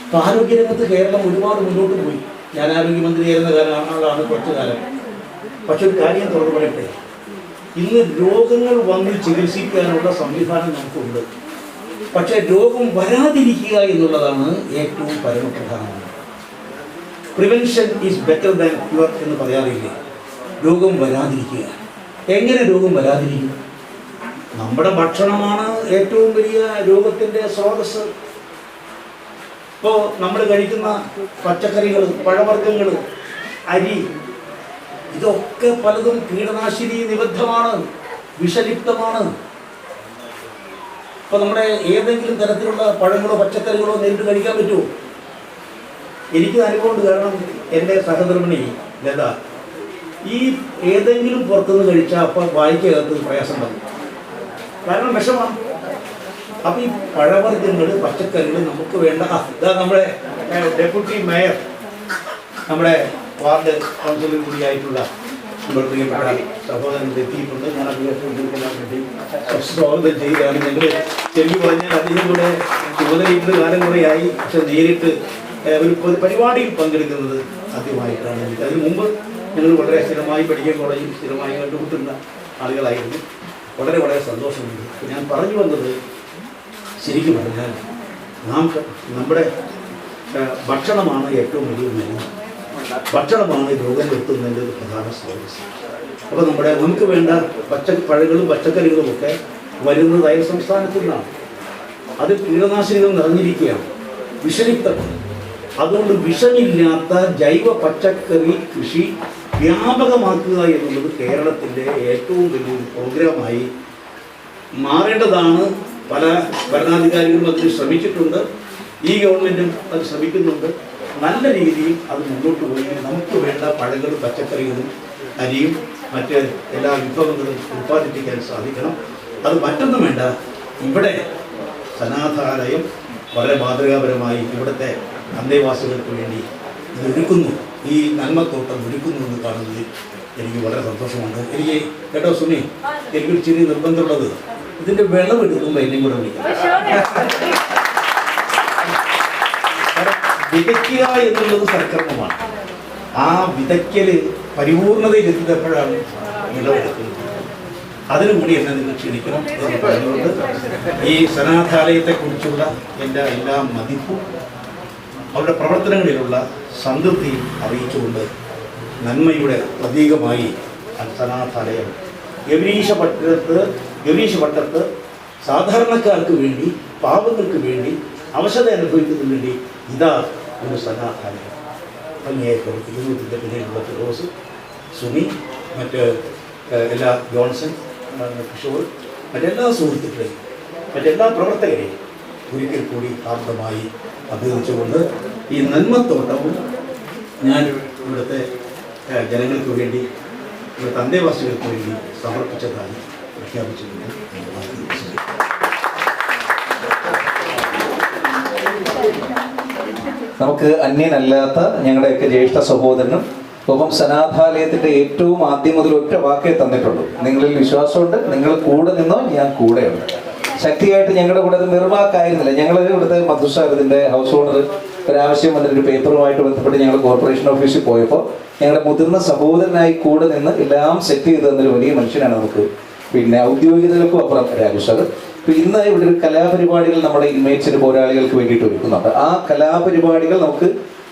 ഇപ്പോൾ ആരോഗ്യരംഗത്ത് കേരളം ഒരുപാട് മുന്നോട്ട് പോയി. ഞാൻ ആരോഗ്യമന്ത്രിയായിരുന്ന ആളാണ് കുറച്ചു കാലം. പക്ഷെ ഒരു കാര്യം തുറന്നു പറയട്ടെ, ഇന്ന് രോഗങ്ങൾ വന്ന് ചികിത്സിക്കാനുള്ള സംവിധാനം നമുക്കുണ്ട്. പക്ഷെ രോഗം വരാതിരിക്കുക എന്നുള്ളതാണ് ഏറ്റവും പരമപ്രധാനമാണ്. Prevention is better than cure എന്ന് പറയാറില്ലേ? രോഗം വരാതിരിക്കുക. എങ്ങനെ രോഗം വരാതിരിക്കും? നമ്മുടെ ഭക്ഷണമാണ് ഏറ്റവും വലിയ രോഗത്തിൻ്റെ സ്രോതസ്. ഇപ്പോൾ നമ്മൾ കഴിക്കുന്ന പച്ചക്കറികൾ, പഴവർഗ്ഗങ്ങൾ, അരി, ഇതൊക്കെ പലതും കീടനാശിനി നിബദ്ധമാണ്, വിഷലിപ്തമാണ്. ഇപ്പോൾ നമ്മുടെ ഏതെങ്കിലും തരത്തിലുള്ള പഴങ്ങളോ പച്ചക്കറികളോ നേരിട്ട് കഴിക്കാൻ പറ്റുമോ? എനിക്ക് അനുഭവമുണ്ട്. കാരണം എൻ്റെ സഹധർമ്മിണി ലത ഈ ഏതെങ്കിലും പുറത്തുനിന്ന് കഴിച്ചാൽ അപ്പോൾ വായിക്കകത്ത് പ്രയാസം വന്നു. കാരണം വിഷമാണ്. അപ്പം ഈ പഴവർഗ്ഗങ്ങൾ, പച്ചക്കറികൾ നമുക്ക് വേണ്ട. ഇതാ നമ്മുടെ ഡെപ്യൂട്ടി മേയർ, നമ്മുടെ വാർഡ് കൗൺസിലർ കൂടിയായിട്ടുള്ള നമ്മുടെ പ്രിയപ്പെട്ട സഹോദരൻ എത്തിയിട്ടുണ്ട്. ഞാൻ അദ്ദേഹത്തെ വേണ്ടി സ്വാഗതം ചെയ്യുകയാണ്. ഞങ്ങൾ ശരിക്കും പറഞ്ഞാൽ അദ്ദേഹം കൂടെ ചുമതലയിട്ട് കാലം കുറേയായി. പക്ഷെ നേരിട്ട് ഒരു പരിപാടിയിൽ പങ്കെടുക്കുന്നത് ആദ്യമായിട്ടാണ്. അതിന് മുമ്പ് ഞങ്ങൾ വളരെ സ്ഥിരമായി പഠിക്കാൻ കോളേജിൽ സ്ഥിരമായി കണ്ടുമുട്ടുന്ന ആളുകളായിരുന്നു. വളരെ വളരെ സന്തോഷമുണ്ട്. ഞാൻ പറഞ്ഞു വന്നത്, ശരിക്കും പറഞ്ഞാൽ നമ്മുടെ ഭക്ഷണമാണ് ഏറ്റവും വലിയ മരുന്ന്. ഭക്ഷണമാണ് രോഗം വരുത്തുന്നതിൻ്റെ ഒരു പ്രധാന സ്രോതസ്. അപ്പോൾ നമുക്ക് വേണ്ട പഴങ്ങളും പച്ചക്കറികളും ഒക്കെ വരുന്നത് അയൽ സംസ്ഥാനത്തു നിന്നാണ്. അത് കീടനാശിനികൾ നിറഞ്ഞിരിക്കുകയാണ്, വിഷലിപ്തമാണ്. അതുകൊണ്ട് വിഷമില്ലാത്ത ജൈവ പച്ചക്കറി കൃഷി വ്യാപകമാക്കുക എന്നുള്ളത് കേരളത്തിൻ്റെ ഏറ്റവും വലിയൊരു പ്രോഗ്രാമായി മാറേണ്ടതാണ്. പല ഭരണാധികാരികളും അതിന് ശ്രമിച്ചിട്ടുണ്ട്, ഈ ഗവൺമെൻറ്റും അത് ശ്രമിക്കുന്നുണ്ട്. നല്ല രീതിയിൽ അത് മുന്നോട്ട് പോയി നമുക്ക് വേണ്ട പഴങ്ങളും പച്ചക്കറികളും അരിയും മറ്റ് എല്ലാ വിഭവങ്ങളും ഉൽപ്പാദിപ്പിക്കാൻ സാധിക്കണം. അത് മറ്റൊന്നും വേണ്ട, ഇവിടെ സനാഥാലയം വളരെ മാതൃകാപരമായി ഇവിടുത്തെ അന്തേവാസികൾക്ക് വേണ്ടി ഇത് ഒരുക്കുന്നു, ഈ നന്മത്തോട്ടം ഒരുക്കുന്നു എന്ന് കാണുന്നതിൽ എനിക്ക് വളരെ സന്തോഷമുണ്ട്. എനിക്ക് കേട്ടോ സുനി, എനിക്കൊരു ചെറിയ നിർബന്ധമുള്ളത്, ഇതിൻ്റെ വിളവെടുക്കുമ്പോൾ എന്നെയും കൂടെ വിളിക്കാം. വിതയ്ക്കുക എന്നുള്ളത് സൽക്കർമ്മമാണ്. ആ വിതയ്ക്കൽ പരിപൂർണതയിൽ എത്തിയപ്പോഴാണ് വിളവെടുക്കുന്നത്. അതിനുകൂടി എന്നെ നിങ്ങൾ ക്ഷണിക്കണം എന്ന് പറഞ്ഞുകൊണ്ട് ഈ സനാഥാലയത്തെക്കുറിച്ചുള്ള എൻ്റെ എല്ലാ മതിപ്പും അവരുടെ പ്രവർത്തനങ്ങളിലുള്ള സംതൃപ്തിയും അറിയിച്ചുകൊണ്ട് നന്മയുടെ പ്രതീകമായി സനാഥാലയം ഗവീശ പട്ടത്ത് സാധാരണക്കാർക്ക് വേണ്ടി, പാവങ്ങൾക്ക് വേണ്ടി, അവശത അനുഭവിക്കുന്നതിന് വേണ്ടി ഇതാ ഒരു സനാഥാലയം ഭംഗിയായി പ്രവർത്തിക്കുന്നു. ഇതിൻ്റെ പിന്നിലുള്ള ഫിറോസ്, സുനി, മറ്റ് എല്ലാ ജോൺസൺ, കിഷോർ, മറ്റെല്ലാ സുഹൃത്തുക്കളെയും മറ്റെല്ലാ പ്രവർത്തകരെയും ഒരിക്കൽ കൂടി ആർദ്രമായി അഭ്യർത്ഥിച്ചുകൊണ്ട് ഈ നന്മത്തോട്ടവും ഞാൻ ഇവിടുത്തെ ജനങ്ങൾക്ക് വേണ്ടി, ഇവിടുത്തെ അന്തേവാസികൾക്ക് വേണ്ടി സമർപ്പിച്ചതായി പ്രഖ്യാപിച്ചുകൊണ്ട് നമുക്ക് അന്യനല്ലാത്ത ഞങ്ങളുടെയൊക്കെ ജ്യേഷ്ഠ സഹോദരനും ഒപ്പം സനാഥാലയത്തിന്റെ ഏറ്റവും ആദ്യം മുതൽ ഒറ്റ വാക്കേ തന്നിട്ടുള്ളൂ, നിങ്ങളിൽ വിശ്വാസമുണ്ട്, നിങ്ങൾ കൂടെ നിന്നോ ഞാൻ കൂടെയുണ്ട്. ശക്തിയായിട്ട് ഞങ്ങളുടെ കൂടെ അത് നിർവാക്കായിരുന്നില്ല. ഞങ്ങൾ ഇവിടുത്തെ മധുസാരത്തിൻ്റെ ഹൗസ് ഓണർ ഒരാവശ്യം വന്നിട്ടൊരു പേപ്പറുമായിട്ട് ബന്ധപ്പെട്ട് ഞങ്ങൾ കോർപ്പറേഷൻ ഓഫീസിൽ പോയപ്പോൾ ഞങ്ങളുടെ മുതിർന്ന സഹോദരനായി കൂടെ നിന്ന് എല്ലാം സെറ്റ് ചെയ്ത് തന്നൊരു വലിയ മനുഷ്യനാണ് നമുക്ക്. പിന്നെ ഔദ്യോഗികതകൾക്കും അപ്പുറം രാജു സാർ. ഇന്ന് ഇവിടെ ഒരു കലാപരിപാടികൾ നമ്മുടെ ഇൻമേറ്റ്സിന് പോരാളികൾക്ക് വേണ്ടിയിട്ട് ഒരുക്കുന്നുണ്ട്. ആ കലാപരിപാടികൾ നമുക്ക്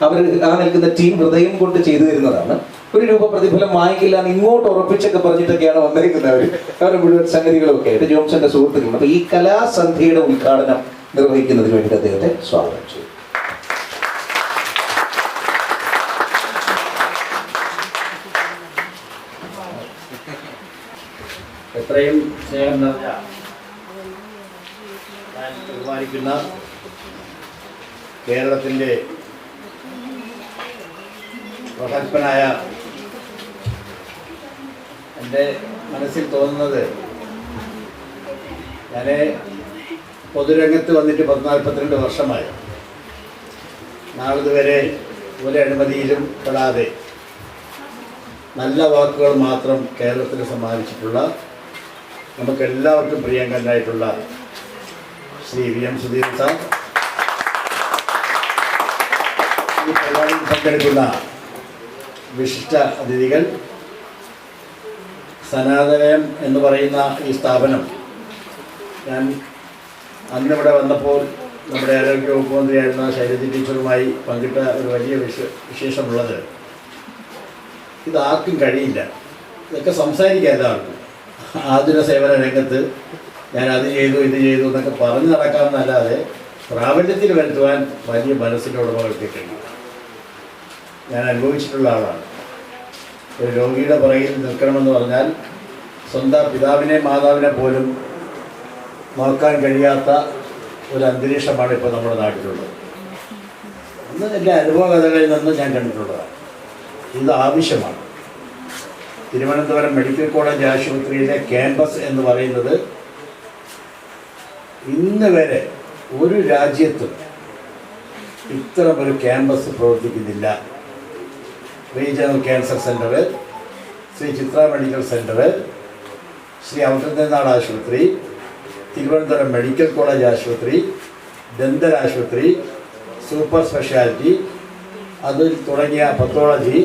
അവർ ആ നിൽക്കുന്ന ടീം ഹൃദയം കൊണ്ട് ചെയ്തു തരുന്നതാണ്. ഒരു രൂപ പ്രതിഫലം വാങ്ങിക്കില്ല എന്ന് ഇങ്ങോട്ട് ഉറപ്പിച്ചൊക്കെ പറഞ്ഞിട്ടൊക്കെയാണ് വന്നിരിക്കുന്നവർ. അവരുടെ മുഴുവൻ സംഗതികളൊക്കെ ആയിട്ട് ജോംസന്റെ സുഹൃത്തുക്കൾ. അപ്പൊ ഈ കലാസന്ധ്യയുടെ ഉദ്ഘാടനം നിർവഹിക്കുന്നതിന് വേണ്ടി അദ്ദേഹത്തെ സ്വാഗതം ചെയ്തു. എത്രയും സ്നേഹം നിറഞ്ഞ ഞാൻ ബഹുമാനിക്കുന്ന കേരളത്തിൻ്റെ പ്രഗത്ഭനായ, എൻ്റെ മനസ്സിൽ തോന്നുന്നത്, ഞാൻ പൊതുരംഗത്ത് വന്നിട്ട് 42 വർഷമായി. നാളിതുവരെ ഒരു അഴിമതിയിലും പെടാതെ നല്ല വാക്കുകൾ മാത്രം കേരളത്തിന് സമ്മാനിച്ചിട്ടുള്ള, നമുക്കെല്ലാവർക്കും പ്രിയങ്കരനായിട്ടുള്ള ശ്രീ VM സുധീർ സാർ, ഈ പരിപാടിയിൽ പങ്കെടുക്കുന്ന വിശിഷ്ട അതിഥികൾ, സനാതനം എന്ന് പറയുന്ന ഈ സ്ഥാപനം ഞാൻ അന്നിവിടെ വന്നപ്പോൾ നമ്മുടെ ആരോഗ്യ വകുപ്പ് മന്ത്രിയായിരുന്ന ശൈലജ ടീച്ചറുമായി പങ്കിട്ട ഒരു വലിയ വിശേഷമുള്ളത്, ഇതാർക്കും കഴിയില്ല, ഇതൊക്കെ സംസാരിക്കാൻ എല്ലാവർക്കും. ആതുര സേവന രംഗത്ത് ഞാൻ അത് ചെയ്തു ഇത് ചെയ്തു എന്നൊക്കെ പറഞ്ഞു നടക്കാമെന്നല്ലാതെ പ്രാബല്യത്തിൽ വരുത്തുവാൻ വലിയ മനസ്സിൻ്റെ ഉടമകൾക്ക് കഴിയും. ഞാൻ അനുഭവിച്ചിട്ടുള്ള ആളാണ്. ഒരു രോഗിയുടെ പുറകിൽ നിൽക്കണമെന്ന് പറഞ്ഞാൽ സ്വന്തം പിതാവിനെ മാതാവിനെ പോലും നോക്കാൻ കഴിയാത്ത ഒരു അന്തരീക്ഷമാണ് ഇപ്പോൾ നമ്മുടെ നാട്ടിലുള്ളത്. അന്ന് എൻ്റെ അനുഭവ കഥകളിൽ നിന്ന് ഞാൻ കണ്ടിട്ടുള്ളതാണ്. ഇത് ആവശ്യമാണ്. തിരുവനന്തപുരം മെഡിക്കൽ കോളേജ് ആശുപത്രിയിലെ ക്യാമ്പസ് എന്ന് പറയുന്നത് ഇന്ന് വരെ ഒരു രാജ്യത്തും ഇത്തരം ഒരു ക്യാമ്പസ് പ്രവർത്തിക്കുന്നില്ല. റീജിയണൽ ക്യാൻസർ സെൻ്റർ, ശ്രീ ചിത്ര മെഡിക്കൽ സെൻ്റർ, ശ്രീ ഔട്ടനാട് ആശുപത്രി, തിരുവനന്തപുരം മെഡിക്കൽ കോളേജ് ആശുപത്രി, ദന്തൽ ആശുപത്രി, സൂപ്പർ സ്പെഷ്യാലിറ്റി, അതിൽ തുടങ്ങിയ പത്തോളജി,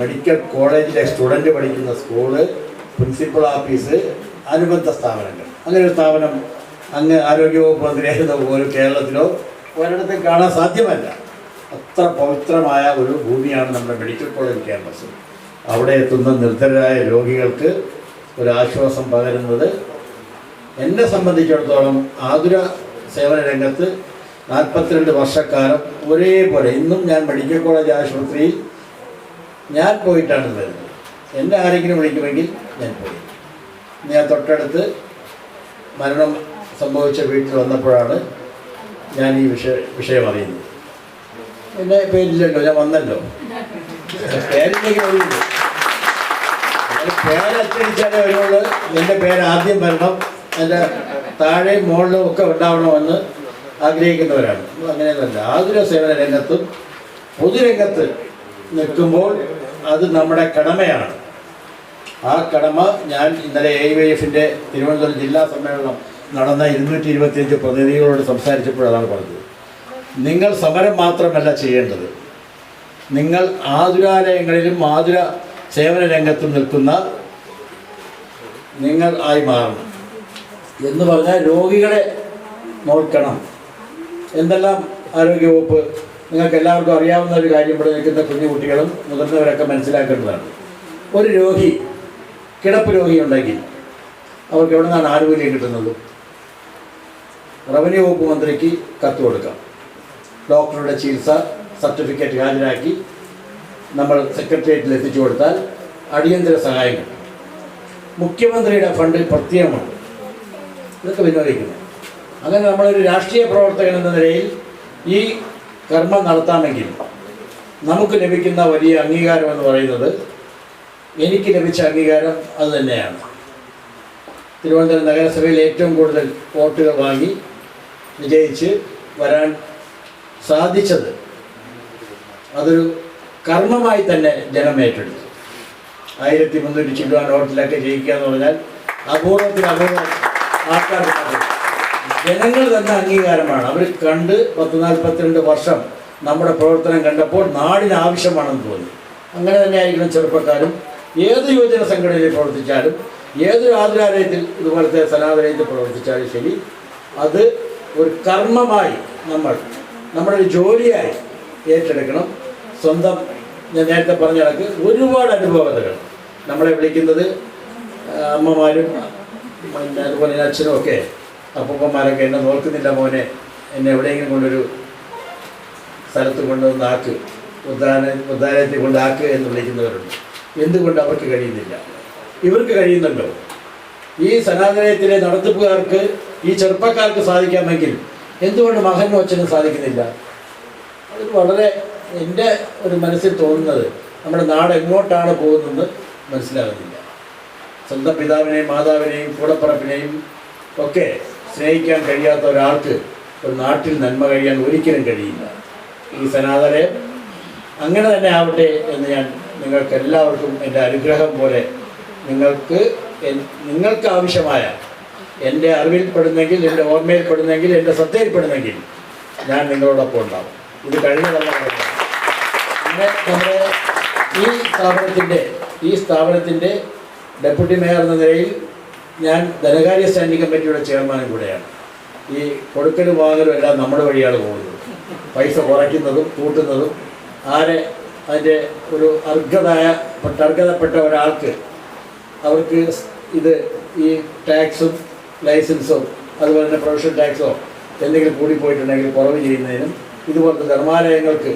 മെഡിക്കൽ കോളേജിലെ സ്റ്റുഡൻറ്റ് പഠിക്കുന്ന സ്കൂള്, പ്രിൻസിപ്പൽ ഓഫീസ്, അനുബന്ധ സ്ഥാപനങ്ങൾ. അങ്ങനെ ഒരു സ്ഥാപനം അങ്ങ് ആരോഗ്യവകുപ്പ് മന്ത്രിയായിരുന്ന ഒരു കേരളത്തിലോ ഒരിടത്തും കാണാൻ സാധ്യമല്ല. അത്ര പവിത്രമായ ഒരു ഭൂമിയാണ് നമ്മുടെ മെഡിക്കൽ കോളേജ് ക്യാമ്പസ്. അവിടെ എത്തുന്ന നിർധനരായ രോഗികൾക്ക് ഒരാശ്വാസം പകരുന്നത് എന്നെ സംബന്ധിച്ചിടത്തോളം ആതുര സേവന രംഗത്ത് 42 വർഷക്കാലം ഒരേപോലെ ഇന്നും ഞാൻ മെഡിക്കൽ കോളേജ് ആശുപത്രിയിൽ ഞാൻ പോയിട്ടാണ് വരുന്നത്. എന്നെ ആരെങ്കിലും വിളിക്കുമെങ്കിൽ ഞാൻ പോയി. ഞാൻ തൊട്ടടുത്ത് മരണം സംഭവിച്ച വീട്ടിൽ വന്നപ്പോഴാണ് ഞാൻ ഈ വിഷയം അറിയുന്നത്. എൻ്റെ പേരില്ലല്ലോ, ഞാൻ വന്നല്ലോ. പേരില്ലെങ്കിൽ ഒഴിവില്ല. പേരച്ചടിച്ചാലേ വരുള്ളൂ. എൻ്റെ പേര് ആദ്യം വരണം, എൻ്റെ താഴെയും മുകളിലും ഒക്കെ ഉണ്ടാവണമെന്ന് ആഗ്രഹിക്കുന്നവരാണ്. അങ്ങനെയൊന്നുമല്ല. ആതുര സേവന രംഗത്തും പൊതുരംഗത്ത് നിൽക്കുമ്പോൾ അത് നമ്മുടെ കടമയാണ്. ആ കടമ ഞാൻ ഇന്നലെ AIYFൻ്റെ തിരുവനന്തപുരം ജില്ലാ സമ്മേളനം നടന്ന 225 പ്രതിനിധികളോട് സംസാരിച്ചപ്പോഴതാണ് പറഞ്ഞത്. നിങ്ങൾ സമരം മാത്രമല്ല ചെയ്യേണ്ടത്, നിങ്ങൾ ആതുരാലയങ്ങളിലും ആതുര സേവന രംഗത്തും നിൽക്കുന്ന നിങ്ങൾ ആയി മാറണം എന്ന് പറഞ്ഞാൽ രോഗികളെ നോക്കണം. എന്തെല്ലാം ആരോഗ്യവകുപ്പ് നിങ്ങൾക്ക് എല്ലാവർക്കും അറിയാവുന്ന ഒരു കാര്യം ഇവിടെ നിൽക്കുന്ന കുഞ്ഞുകുട്ടികളും മുതിർന്നവരൊക്കെ മനസ്സിലാക്കേണ്ടതാണ്. ഒരു രോഗി, കിടപ്പ് രോഗിയുണ്ടെങ്കിൽ അവർക്ക് എവിടെ നിന്നാണ് ആനുകൂല്യം കിട്ടുന്നത്? റവന്യൂ വകുപ്പ് മന്ത്രിക്ക് കത്ത് കൊടുക്കാം. ഡോക്ടറുടെ ചികിത്സ സർട്ടിഫിക്കറ്റ് ഹാജരാക്കി നമ്മൾ സെക്രട്ടേറിയറ്റിൽ എത്തിച്ചു കൊടുത്താൽ അടിയന്തര സഹായം കിട്ടും. മുഖ്യമന്ത്രിയുടെ ഫണ്ട് പ്രത്യേകമുണ്ട്. ഇതൊക്കെ വിനിയോഗിക്കുന്നത്. അങ്ങനെ നമ്മളൊരു രാഷ്ട്രീയ പ്രവർത്തകൻ എന്ന നിലയിൽ ഈ കർമ്മം നടത്താമെങ്കിൽ നമുക്ക് ലഭിക്കുന്ന വലിയ അംഗീകാരം എന്ന് പറയുന്നത്, എനിക്ക് ലഭിച്ച അംഗീകാരം അത് തന്നെയാണ്. തിരുവനന്തപുരം നഗരസഭയിൽ ഏറ്റവും കൂടുതൽ വോട്ടുകൾ വാങ്ങി വിജയിച്ച് വരാൻ സാധിച്ചത് അതൊരു കർമ്മമായി തന്നെ ജനം ഏറ്റെടുത്തു. 1300 ചില്ലുവാൻ വോട്ടിലൊക്കെ ജയിക്കുക എന്ന് പറഞ്ഞാൽ അപൂർവത്തിൽ അപൂർവം ആൾക്കാർ ജനങ്ങൾ തന്നെ അംഗീകാരമാണ്. അവർ കണ്ട് 10-42 വർഷം നമ്മുടെ പ്രവർത്തനം കണ്ടപ്പോൾ നാടിന് ആവശ്യമാണെന്ന് തോന്നി. അങ്ങനെ തന്നെ ആയിരിക്കണം ചെറുപ്പക്കാരും. ഏത് യുവജന സംഘടനയിൽ പ്രവർത്തിച്ചാലും, ഏതൊരു ആതുരാലയത്തിൽ ഇതുപോലത്തെ സനാതനത്തിൽ പ്രവർത്തിച്ചാലും ശരി, അത് ഒരു കർമ്മമായി നമ്മുടെ ഒരു ജോലിയായി ഏറ്റെടുക്കണം. സ്വന്തം ഞാൻ നേരത്തെ പറഞ്ഞ കണക്ക് ഒരുപാട് അനുഭവതകൾ നമ്മളെ വിളിക്കുന്നത് അമ്മമാരും പിന്നെ അതുപോലെ അച്ഛനും ഒക്കെ അപ്പൂപ്പന്മാരൊക്കെ എന്നെ നോക്കുന്നില്ല മോനെ, എന്നെ എവിടെയെങ്കിലും കൊണ്ടൊരു സ്ഥലത്ത് കൊണ്ടുവന്ന് ആക്ക്, ഉദ്ധാനത്തിൽ കൊണ്ടാക്ക് എന്ന് വിളിക്കുന്നവരുണ്ട്. എന്തുകൊണ്ട് അവർക്ക് കഴിയുന്നില്ല? ഇവർക്ക് കഴിയുന്നുണ്ടോ? ഈ സനാതനത്തിലെ നടത്തിപ്പുകാർക്ക്, ഈ ചെറുപ്പക്കാർക്ക് സാധിക്കാമെങ്കിൽ എന്തുകൊണ്ട് മകനും അച്ഛനും സാധിക്കുന്നില്ല? അത് വളരെ എൻ്റെ ഒരു മനസ്സിൽ തോന്നുന്നത്, നമ്മുടെ നാട് എങ്ങോട്ടാണ് പോകുന്നതെന്ന് മനസ്സിലാകുന്നില്ല. സ്വന്തം പിതാവിനെയും മാതാവിനെയും കൂടപ്പറപ്പിനെയും ഒക്കെ സ്നേഹിക്കാൻ കഴിയാത്ത ഒരാൾക്ക് ഒരു നാട്ടിൽ നന്മ കഴിയാൻ ഒരിക്കലും കഴിയില്ല. ഈ സനാതനം അങ്ങനെ തന്നെ ആവട്ടെ എന്ന് ഞാൻ നിങ്ങൾക്ക് എല്ലാവർക്കും എൻ്റെ അനുഗ്രഹം പോലെ നിങ്ങൾക്ക് ആവശ്യമായ, എൻ്റെ അറിവിൽപ്പെടുന്നെങ്കിൽ, എൻ്റെ ഓർമ്മയിൽപ്പെടുന്നെങ്കിൽ, എൻ്റെ ശ്രദ്ധയിൽപ്പെടുന്നെങ്കിൽ ഞാൻ നിങ്ങളോടൊപ്പം ഉണ്ടാവും. ഇത് കഴിഞ്ഞതല്ല. പിന്നെ നമ്മുടെ ഈ സ്ഥാപനത്തിൻ്റെ ഡെപ്യൂട്ടി മേയർ എന്ന നിലയിൽ ഞാൻ ധനകാര്യ സ്റ്റാൻഡിംഗ് കമ്മിറ്റിയുടെ ചെയർമാനും കൂടെയാണ്. ഈ കൊടുക്കലും വാങ്ങലും എല്ലാം നമ്മുടെ വഴിയാണ് പോകുന്നത്. പൈസ കുറയ്ക്കുന്നതും കൂട്ടുന്നതും അതിൻ്റെ ഒരു അർഹതപ്പെട്ട ഒരാൾക്ക് അവർക്ക് ഈ ടാക്സും ലൈസൻസോ അതുപോലെ തന്നെ പ്രൊഫഷണൽ ടാക്സോ എന്തെങ്കിലും കൂടിപ്പോയിട്ടുണ്ടെങ്കിൽ കുറവ് ചെയ്യുന്നതിനും ഇതുപോലത്തെ ധർമാലയങ്ങൾക്ക്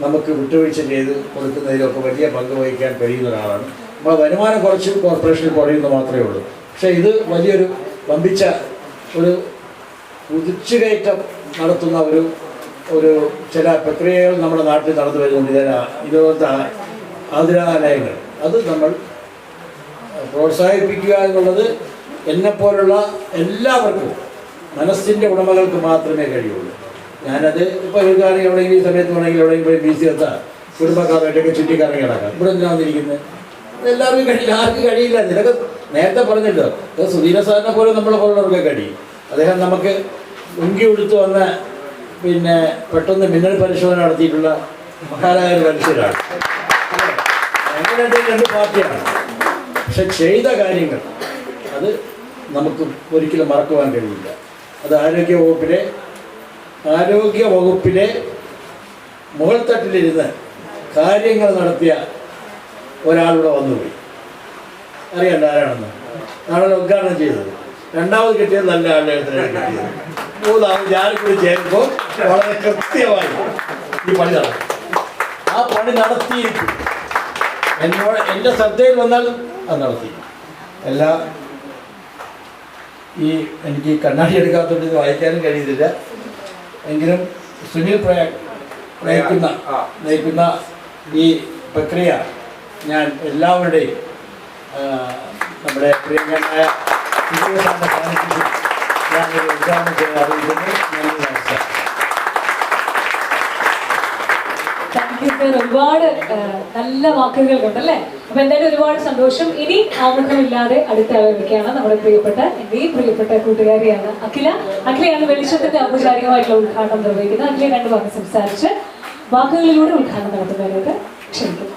നമുക്ക് വിട്ടുവീഴ്ച ചെയ്ത് കൊടുക്കുന്നതിലൊക്കെ വലിയ പങ്ക് വഹിക്കാൻ കഴിയുന്ന ഒരാളാണ്. നമ്മൾ വരുമാനം കുറച്ച് കോർപ്പറേഷനിൽ കുറയുന്നത് മാത്രമേ ഉള്ളൂ. പക്ഷേ ഇത് വലിയൊരു വമ്പിച്ച ഒരു കുതിച്ചുകയറ്റം നടത്തുന്ന ഒരു ചില പ്രക്രിയകൾ നമ്മുടെ നാട്ടിൽ നടന്നു വരുന്നുണ്ട്. ഇതുപോലത്തെ ആതുരാലയങ്ങൾ അത് നമ്മൾ പ്രോത്സാഹിപ്പിക്കുക എന്നുള്ളത് എന്നെപ്പോലുള്ള എല്ലാവർക്കും, മനസ്സിൻ്റെ ഉടമകൾക്ക് മാത്രമേ കഴിയുള്ളൂ. ഞാനത് ഇപ്പോൾ എവിടെയാണെങ്കിൽ എവിടെയെങ്കിലും ഈ സമയത്ത് വേണമെങ്കിൽ എവിടെയെങ്കിലും പോയി BC എത്താം, കുടുംബക്കാരായിട്ടൊക്കെ ചുറ്റിക്കറങ്ങി കിടക്കാം. ഇവിടെ എന്തിനാ വന്നിരിക്കുന്നത്? എല്ലാവർക്കും കഴിയില്ല, ആർക്കും കഴിയില്ല. ഇതൊക്കെ നേരത്തെ പറഞ്ഞല്ലോ, സുധീര സാറിനെ പോലെ നമ്മളെ പോലുള്ളവർക്ക് കഴിയും. അദ്ദേഹം നമുക്ക് ഉങ്കി ഉടുത്ത് വന്ന പിന്നെ പെട്ടെന്ന് മിന്നൽ പരിശോധന നടത്തിയിട്ടുള്ള മഹാനായ മനുഷ്യരാണ്. അങ്ങനെ 2 പാർട്ടിയാണ്. പക്ഷെ ചെയ്ത കാര്യങ്ങൾ അത് നമുക്ക് ഒരിക്കലും മറക്കുവാൻ കഴിയില്ല. അത് ആരോഗ്യ വകുപ്പിലെ മുകൾ തട്ടിലിരുന്ന് കാര്യങ്ങൾ നടത്തിയ ഒരാളിവിടെ വന്നുപോയി. അറിയണ്ട ആരാണെന്ന്. നാളെ ഉദ്ഘാടനം ചെയ്തത്. രണ്ടാമത് കിട്ടിയത് നല്ല ആളുടെ കിട്ടിയത്. മൂന്നാമത് ഞാൻ കൂടി ചേരുമ്പോൾ വളരെ കൃത്യമായി ഈ പണി നടക്കും. ആ പണി നടത്തിയിരിക്കും. എൻ്റെ ശ്രദ്ധയിൽ വന്നാൽ അത് നടത്തി. എല്ലാ എനിക്ക് കണ്ണാടി എടുക്കാത്തതുകൊണ്ട് ഇത് വായിക്കാനും കഴിയുന്നില്ല. എങ്കിലും സുനിൽ നയിക്കുന്ന ഈ പ്രക്രിയ ഞാൻ എല്ലാവരുടെയും നമ്മുടെ പ്രിയങ്കരനായ സാന്നിധ്യത്തിൽ ഞാനൊരു ഉദ്ഘാടനം ചെയ്യാൻ അറിയിക്കുന്നു. നമസ്കാരം. ഒരുപാട് നല്ല വാക്കുകൾ കൊണ്ടല്ലേ. അപ്പൊ എന്തായാലും ഒരുപാട് സന്തോഷം. ഇനി ആമുഖമില്ലാതെ അടുത്ത ആലോചിക്കുകയാണ് നമ്മുടെ പ്രിയപ്പെട്ട എന്റെയും പ്രിയപ്പെട്ട കൂട്ടുകാരിയാണ് അഖിലയാണ് വെളിച്ചത്തിന്റെ ഔപചാരികമായിട്ടുള്ള ഉദ്ഘാടനം നിർവഹിക്കുന്നത്. അഖില 2 വാക്ക് സംസാരിച്ച് വാക്കുകളിലൂടെ ഉദ്ഘാടനം നടത്തുന്നവരൊക്കെ ക്ഷണിക്കും.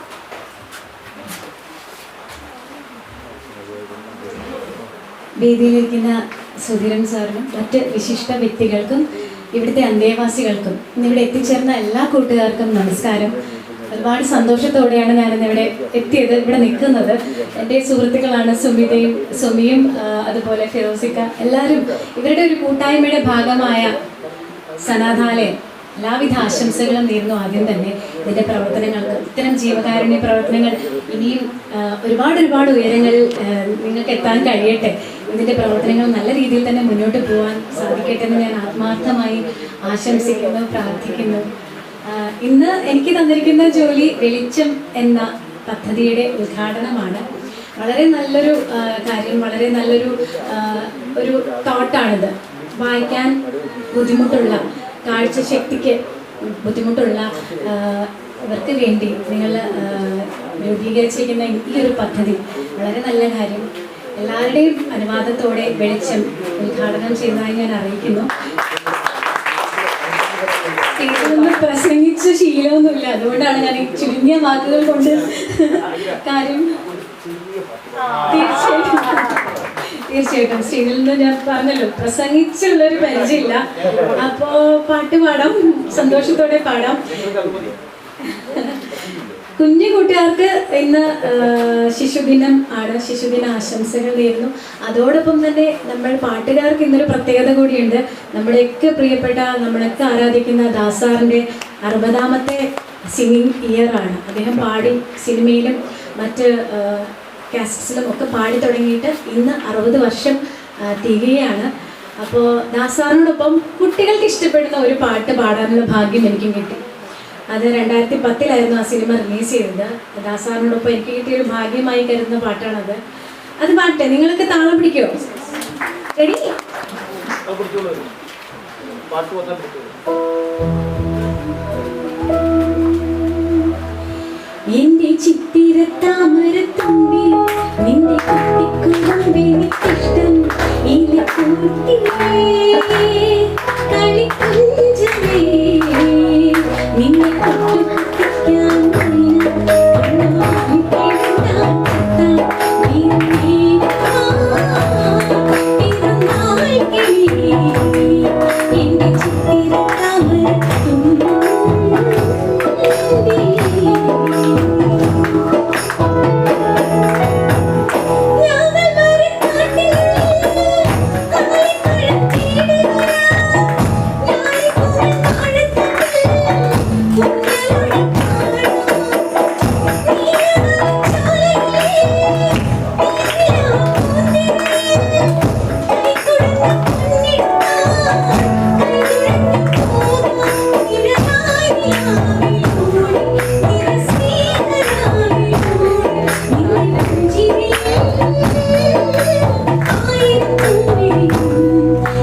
വേദിയിലിരിക്കുന്ന സുധീരൻ സാറിനും മറ്റ് വിശിഷ്ട വ്യക്തികൾക്കും ഇവിടുത്തെ അന്തേവാസികൾക്കും ഇന്നിവിടെ എത്തിച്ചേർന്ന എല്ലാ കൂട്ടുകാർക്കും നമസ്കാരം. ഒരുപാട് സന്തോഷത്തോടെയാണ് ഞാനിന്നിവിടെ എത്തിയത്, ഇവിടെ നിൽക്കുന്നത്. എൻ്റെ സുഹൃത്തുക്കളാണ് സുമിയും അതുപോലെ ഫിറോസിക്ക. എല്ലാവരും ഇവരുടെ ഒരു കൂട്ടായ്മയുടെ ഭാഗമായ സനാഥാലയം എല്ലാവിധ ആശംസകളും നേരുന്നു. ആദ്യം തന്നെ ഇതിൻ്റെ പ്രവർത്തനങ്ങൾക്ക്, ഇത്തരം ജീവകാരുണ്യ പ്രവർത്തനങ്ങൾ ഇനിയും ഒരുപാട് ഉയരങ്ങളിൽ നിങ്ങൾക്ക് എത്താൻ കഴിയട്ടെ. ഇതിൻ്റെ പ്രവർത്തനങ്ങൾ നല്ല രീതിയിൽ തന്നെ മുന്നോട്ട് പോകാൻ സാധിക്കട്ടെ എന്ന് ഞാൻ ആത്മാർത്ഥമായി ആശംസിക്കുന്നു, പ്രാർത്ഥിക്കുന്നു. ഇന്ന് എനിക്ക് തന്നിരിക്കുന്ന ജോലി വെളിച്ചം എന്ന പദ്ധതിയുടെ ഉദ്ഘാടനമാണ്. വളരെ നല്ലൊരു കാര്യം, വളരെ നല്ലൊരു ഒരു തോട്ടാണിത്. വായിക്കാൻ ബുദ്ധിമുട്ടുള്ള, കാഴ്ചശക്തിക്ക് ബുദ്ധിമുട്ടുള്ള ഇവർക്ക് വേണ്ടി നിങ്ങൾ രൂപീകരിച്ചിരിക്കുന്ന ഈ ഒരു പദ്ധതി വളരെ നല്ല കാര്യം. എല്ലാവരുടെയും അനുവാദത്തോടെ വെളിച്ചം ഉദ്ഘാടനം ചെയ്യുന്നതായി ഞാൻ അറിയിക്കുന്നു. സ്റ്റേജിലൊന്നും പ്രസംഗിച്ച് ശീലമൊന്നുമില്ല, അതുകൊണ്ടാണ് ഞാൻ ഈ ചുരുങ്ങിയ വാക്കുകൾ കൊണ്ട് കാര്യം. തീർച്ചയായിട്ടും സ്റ്റേജിൽ നിന്ന് ഞാൻ പറഞ്ഞല്ലോ, പ്രസംഗിച്ചുള്ളൊരു പരിചയമില്ല. അപ്പോ പാട്ട് പാടാം, സന്തോഷത്തോടെ പാടാം. കുഞ്ഞു കൂട്ടുകാർക്ക് ഇന്ന് ശിശുദിനം ആണ്. ശിശുദിന ആശംസകൾ നേരുന്നു. അതോടൊപ്പം തന്നെ നമ്മൾ പാട്ടുകാർക്ക് ഇന്നൊരു പ്രത്യേകത കൂടിയുണ്ട്. നമ്മുടെയൊക്കെ പ്രിയപ്പെട്ട, നമ്മളൊക്കെ ആരാധിക്കുന്ന ദാസാറിൻ്റെ 60ാമത്തെ സിംഗിങ് ഇയർ ആണ്. അദ്ദേഹം പാടി സിനിമയിലും മറ്റ് കാസറ്റ്സിലും ഒക്കെ പാടി തുടങ്ങിയിട്ട് ഇന്ന് 60 വർഷം തികയാണ്. അപ്പോൾ ദാസാറിനോടൊപ്പം കുട്ടികൾക്ക് ഇഷ്ടപ്പെടുന്ന ഒരു പാട്ട് പാടാനുള്ള ഭാഗ്യം എനിക്കും കിട്ടി. അത് 2010 ആ സിനിമ റിലീസ് ചെയ്തത്. ദാസാറിനോടൊപ്പം എനിക്ക് കിട്ടിയൊരു ഭാഗ്യമായി കരുതുന്ന പാട്ടാണത്. അത് പാട്ടെ, നിങ്ങൾക്ക് താളം പിടിക്കുമോ? റെഡി? എന്റെ ചിത്തിര താമരത്തുമ്പി നിന്റെ കുട്ടിക്കുമ്പെനിക്കിഷ്ടം ഇല കൂട്ടിയേ കളിക്കുഞ്ചലേ നിന്നെ കുട്ടിക്കാൻ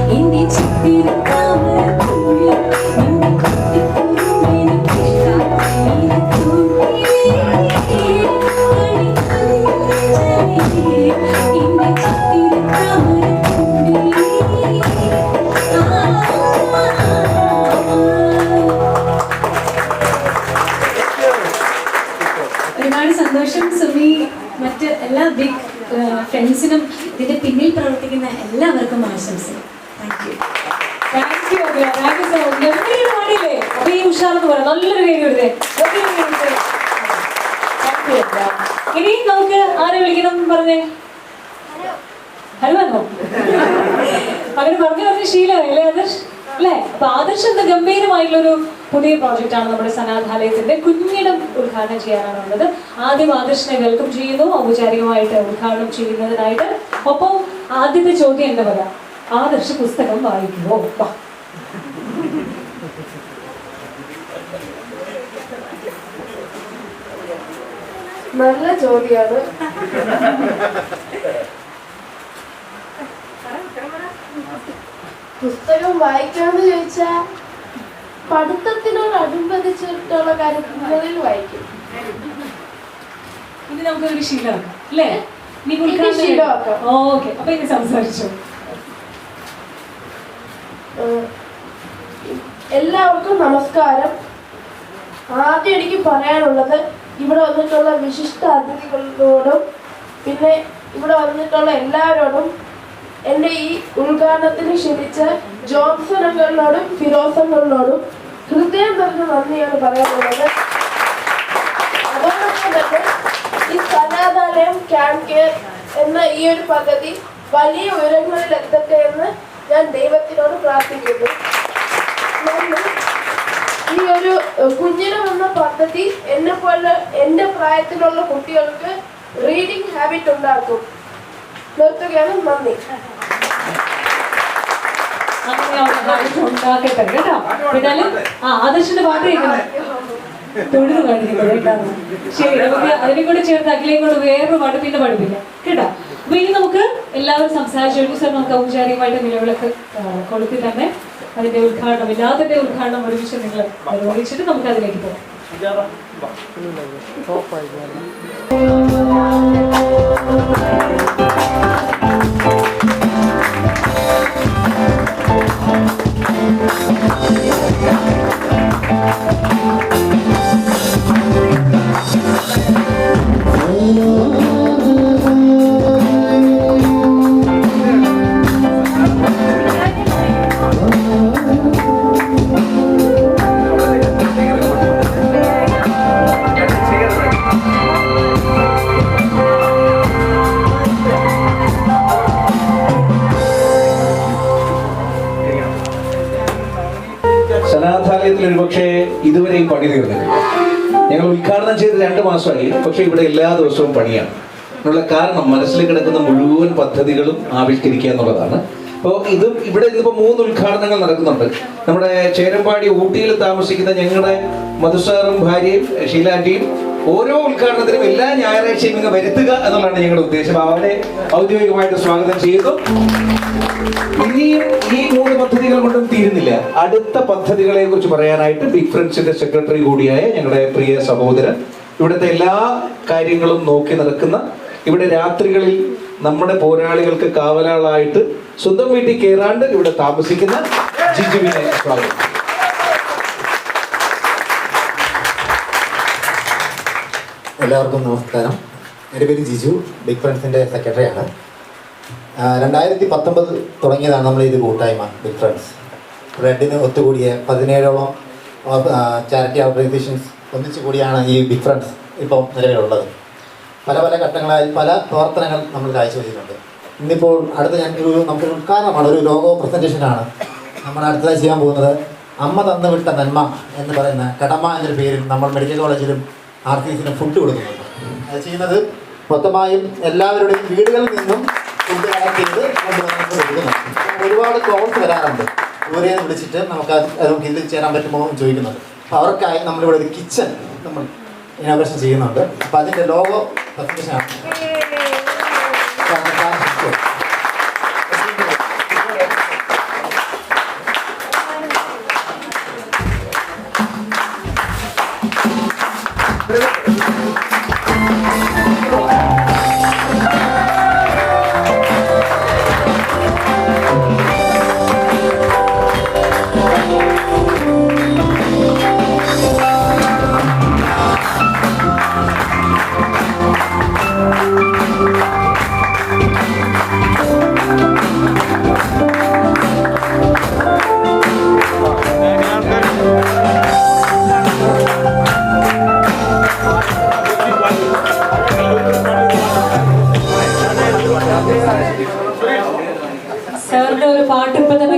എന്റെ ചിത്തിര താമരത്തുമ്പി ഒരുപാട് സന്തോഷം. സുമി, മറ്റ് എല്ലാ ബിഗ് ഫ്രണ്ട്സിനും ഇതിന്റെ പിന്നിൽ പ്രവർത്തിക്കുന്ന എല്ലാവർക്കും ആശംസകൾ. Thank you. Thank you so much. ഗംഭീരം പാടിയില്ലേ? അപ്പൊ ഈ ഉഷാറെന്ന് പറയാം, നല്ലൊരു കൈ കൊടുത്തേ. ഇനി നമുക്ക് ആരെ വിളിക്കണം പറഞ്ഞേ? ഹനുമാനോ? അങ്ങനെ പറഞ്ഞു ശീലമായി അല്ലേ ആദർശ്? അല്ലേ? അപ്പൊ ആദർശ് എന്ന ഗംഭീരമായിട്ടുള്ളൊരു പുതിയ പ്രോജക്റ്റ് ആണ് നമ്മുടെ സനാഥാലയത്തിന്റെ കുഞ്ഞിടം ഉദ്ഘാടനം ചെയ്യാനാണുള്ളത്. ആദ്യം ആദർശിനെ വെൽക്കം ചെയ്യുന്നു ഔപചാരികമായിട്ട് ഉദ്ഘാടനം ചെയ്യുന്നതിനായിട്ട്. ഒപ്പം ആദ്യത്തെ ചോദ്യം എന്താ പറയാ, ആദർശ് പുസ്തകം വായിക്കുമോ? നല്ല ചോദ്യമാണ്. പുസ്തകം വായിക്കാന്ന് ചോദിച്ചാ പഠിത്തത്തിനോടനുബന്ധിച്ചിട്ടുള്ള കാര്യങ്ങളിൽ വായിക്കും. ഇനി നമുക്കൊരു ശീലമാക്കാം അല്ലേ? ശീലമാക്കാം. ഓക്കെ, അപ്പൊ ഇനി സംസാരിച്ചു. എല്ലാവർക്കും നമസ്കാരം. ആദ്യം എനിക്ക് പറയാനുള്ളത് ഇവിടെ വന്നിട്ടുള്ള വിശിഷ്ട അതിഥികളോടും പിന്നെ ഇവിടെ വന്നിട്ടുള്ള എല്ലാവരോടും എൻ്റെ ഈ ഉദ്ഘാടനത്തിന് ക്ഷണിച്ച ജോൺസൺ അംഗങ്ങളോടും ഫിറോസ് അംഗങ്ങളോടും ഹൃദയം നിറഞ്ഞ നന്ദിയാണ് പറയാനുള്ളത്. അതോടൊപ്പം തന്നെ ഈ സനാഥാലയം ക്യാൻ കെയർ എന്ന ഈ ഒരു പദ്ധതി വലിയ ഉയരങ്ങളിൽ എത്തട്ടെ എന്ന് ഞാൻ ദൈവത്തിനോട് പ്രാർത്ഥിക്കുന്നു. ഈ ഒരു കുഞ്ഞിനം എന്ന പദ്ധതി എന്നെ പോലെ എൻ്റെ പ്രായത്തിലുള്ള കുട്ടികൾക്ക് റീഡിംഗ് ഹാബിറ്റ് ഉണ്ടാക്കും. നിർത്തുകയാണ്. നന്ദി. ഉണ്ടാക്കട്ടെ കേട്ടോ. എന്നാലും ആദർശിന്റെ പാട്ട് കേൾക്കണം. തൊഴുതു കാണിക്കുന്നത്. ശരി, നമുക്ക് അതിനെ കൂടെ ചേർത്ത് അഖിലേയും കൊണ്ട് വേറൊരു പാട്ട് പിന്നെ പഠിപ്പിക്കാം കേട്ടോ. അപ്പൊ ഇനി നമുക്ക് എല്ലാവരും സംസാരിച്ചു കഴിഞ്ഞു. സാർ നമുക്ക് ഔപചാരികമായിട്ട് നിലവിളക്ക് കൊളുത്തി തന്നെ അതിന്റെ ഉദ്ഘാടനം, എല്ലാത്തിന്റെ ഉദ്ഘാടനം ഒരുമിച്ച് നിങ്ങൾ നിർവഹിച്ചിട്ട് നമുക്ക് അതിലേക്ക് പോകാം. സനാഥാലയത്തിൽ ഒരുപക്ഷെ ഇതുവരെയും പണി തീർന്നിട്ടില്ല. ഞങ്ങൾ ഉദ്ഘാടനം ചെയ്ത് 2 മാസമായി, പക്ഷെ ഇവിടെ എല്ലാ ദിവസവും പണിയാണ്. അതിനുള്ള കാരണം മനസ്സിൽ കിടക്കുന്ന മുഴുവൻ പദ്ധതികളും ആവിഷ്കരിക്കുക എന്നുള്ളതാണ്. അപ്പോൾ ഇവിടെ ഇന്നിപ്പോൾ 3 ഉദ്ഘാടനങ്ങൾ നടക്കുന്നുണ്ട്. നമ്മുടെ ചേരമ്പാടി ഊട്ടിയിൽ താമസിക്കുന്ന ഞങ്ങളുടെ മധുസാറും ഭാര്യയും ഷീലാൻറ്റിയും ഓരോ ഉദ്ഘാടനത്തിനും എല്ലാ ഞായറാഴ്ചയും ഇങ്ങ് വരുത്തുക എന്നുള്ളതാണ് ഞങ്ങളുടെ ഉദ്ദേശം. അവരെ ഔദ്യോഗികമായിട്ട് സ്വാഗതം ചെയ്യുന്നു. ഇനിയും ഈ 3 പദ്ധതികൾ കൊണ്ടും തീരുന്നില്ല. അടുത്ത പദ്ധതികളെ കുറിച്ച് പറയാനായിട്ട് ബിഗ് ഫ്രണ്ട്സിന്റെ സെക്രട്ടറി കൂടിയായ ഞങ്ങളുടെ പ്രിയ സഹോദരൻ, ഇവിടുത്തെ എല്ലാ കാര്യങ്ങളും നോക്കി നടക്കുന്ന, ഇവിടെ രാത്രികളിൽ നമ്മുടെ പോരാളികൾക്ക് കാവലാളായിട്ട് സ്വന്തം വീട്ടിൽ കയറാണ്ട് ഇവിടെ താമസിക്കുന്ന ജിജുവിനെ സ്വാഗതം. എല്ലാവർക്കും നമസ്കാരം. എൻ്റെ പേര് ജിജു, ബിഗ് ഫ്രണ്ട്സിൻ്റെ സെക്രട്ടറിയാണ്. 2019 തുടങ്ങിയതാണ് നമ്മൾ ഇത് കൂട്ടായ്മ ബിഗ് ഫ്രണ്ട്സ്. റെഡിന് ഒത്തുകൂടിയ 17ഓളം ചാരിറ്റി ഓർഗനൈസേഷൻസ് ഒന്നിച്ചു കൂടിയാണ് ഈ ബിഗ് ഫ്രണ്ട്സ് ഇപ്പോൾ നിലവിലുള്ളത്. പല പല ഘട്ടങ്ങളായി പല പ്രവർത്തനങ്ങൾ നമ്മൾ കാഴ്ചവെച്ചിട്ടുണ്ട്. ഇന്നിപ്പോൾ നമുക്കൊരു ഉദ്ഘാടനമാണ്, ഒരു ലോഗോ പ്രസൻറ്റേഷനാണ് നമ്മൾ അടുത്തതായി ചെയ്യാൻ പോകുന്നത്. അമ്മ തന്നുവിട്ട നന്മ എന്ന് പറയുന്ന കടമ എന്നൊരു പേരിൽ നമ്മൾ മെഡിക്കൽ കോളേജിലും ആർട്ടിസിനും ഫുഡ് കൊടുക്കുന്നുണ്ട്. അത് ചെയ്യുന്നത് മൊത്തമായും എല്ലാവരുടെയും വീടുകളിൽ നിന്നും ഫുഡ് കളക്ട് ചെയ്ത് കൊണ്ടുവന്ന് കൊടുക്കുന്നുണ്ട്. ഒരുപാട് കോൾസ് വരാറുണ്ട്, ദൂരെ വിളിച്ചിട്ട് നമുക്ക് ഇതിൽ ചേരാൻ പറ്റുമോ എന്ന് ചോദിക്കുന്നുണ്ട്. അപ്പോൾ അവർക്കായി നമ്മളിവിടെ ഒരു കിച്ചൺ നമ്മൾ ഇനോഗ്രേഷൻ ചെയ്യുന്നുണ്ട്. അപ്പോൾ അതിൻ്റെ ലോഗോ പ്രസൻറ്റേഷനാണ്.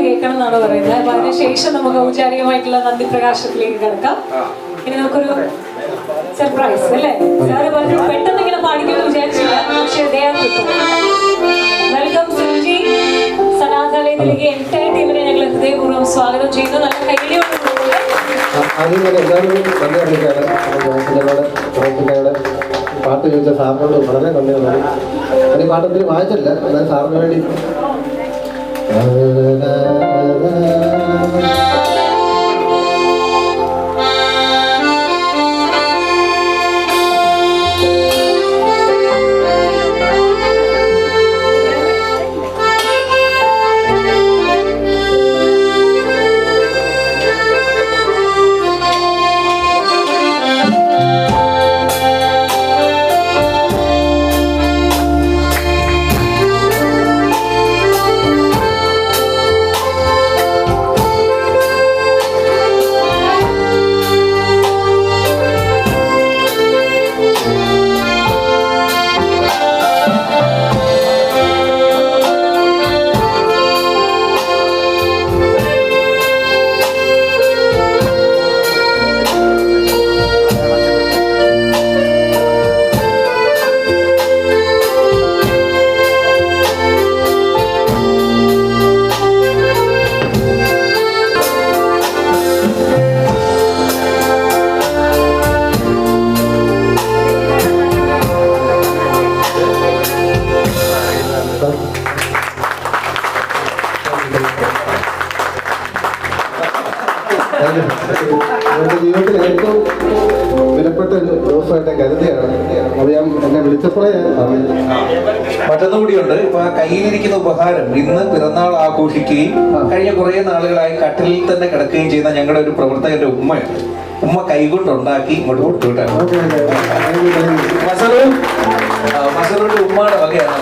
കേൾക്കണം എന്നാണ് പറയുന്നത്. അപ്പൊ അതിനുശേഷം നമുക്ക് ഔപചാരികമായിട്ടുള്ള നന്ദി പ്രകാശത്തിലേക്ക് കിടക്കാം. ഇനി നമുക്കൊരു സർപ്രൈസ് അല്ലേ? സാറ് പറഞ്ഞു പെട്ടെന്ന് ഇങ്ങനെ പാടിക്കുമെന്ന് വിചാരിച്ചില്ല, പക്ഷേ വെൽക്കം സുജി. സനാഥാലയത്തിലേക്ക് എൻറ്റയർ ടീമിനെ ഞങ്ങൾ ഹൃദയപൂർവ്വം സ്വാഗതം ചെയ്യുന്നു. നല്ല കൈഡിയോട് പാട്ട് ചോദിച്ച സാറിനോട് വളരെ നന്ദിയുണ്ട്. ഈ പാട്ടൊത്തിരി വായിച്ചില്ല, എന്നാൽ സാറിന് വേണ്ടി എൻ്റെ ജീവിതത്തിൽ ഏറ്റവും വിലപ്പെട്ട ഒരു ദിവസമായിട്ട് കരുതിയാണ്. അത് ഞാൻ എന്നെ വിളിച്ചപ്പോഴേ മറ്റൊന്നുകൂടിയുണ്ട്. ഇപ്പൊ ആ കയ്യിലിരിക്കുന്ന ഉപഹാരം ഇന്ന് പിറന്നാൾ ആഘോഷിക്കുകയും കഴിഞ്ഞ കുറെ നാളുകളായി കട്ടിലിൽ തന്നെ കിടക്കുകയും ചെയ്യുന്ന ഞങ്ങളുടെ ഒരു പ്രവർത്തകന്റെ ഉമ്മയുണ്ട്. ഉമ്മ കൈകൊണ്ടുണ്ടാക്കി ഇങ്ങോട്ട് കൊടുത്തുവിട്ടാണ്. മസറുടെ ഉമ്മയുടെ വകയാണ്.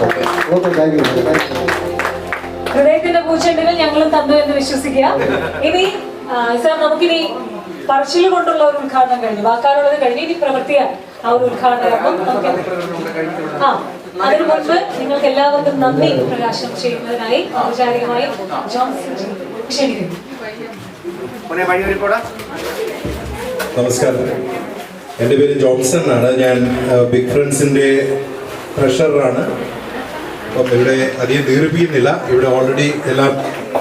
ഹൃദയത്തിന്റെ പൂച്ചെണ്ടുകൾ ഞങ്ങളും തന്നു എന്ന് വിശ്വസിക്കുക. ഇനി സാർ നമുക്കിനി പറച്ചിൽ കൊണ്ടുള്ള ഒരു ഉദ്ഘാടനം കഴിഞ്ഞു, വാക്കാലുള്ളത് കഴിഞ്ഞ് ഇനി പ്രവൃത്തിയാൽ ആ ഒരു ഉദ്ഘാടനം അതിനു മുൻപ് നിങ്ങൾക്ക് എല്ലാവർക്കും നന്ദി പ്രകാശനം ചെയ്യുന്നതിനായി ഔപചാരികമായി ജോൺസൺ ക്ഷണിക്കുന്നു. നമസ്കാരം, എൻ്റെ പേര് ജോൺസൺ ആണ്. ഞാൻ ബിഗ് ഫ്രണ്ട്സിൻ്റെ ട്രഷററാണ്. അപ്പം ഇവിടെ അധികം ദീർഘിപ്പിക്കുന്നില്ല. ഇവിടെ ഓൾറെഡി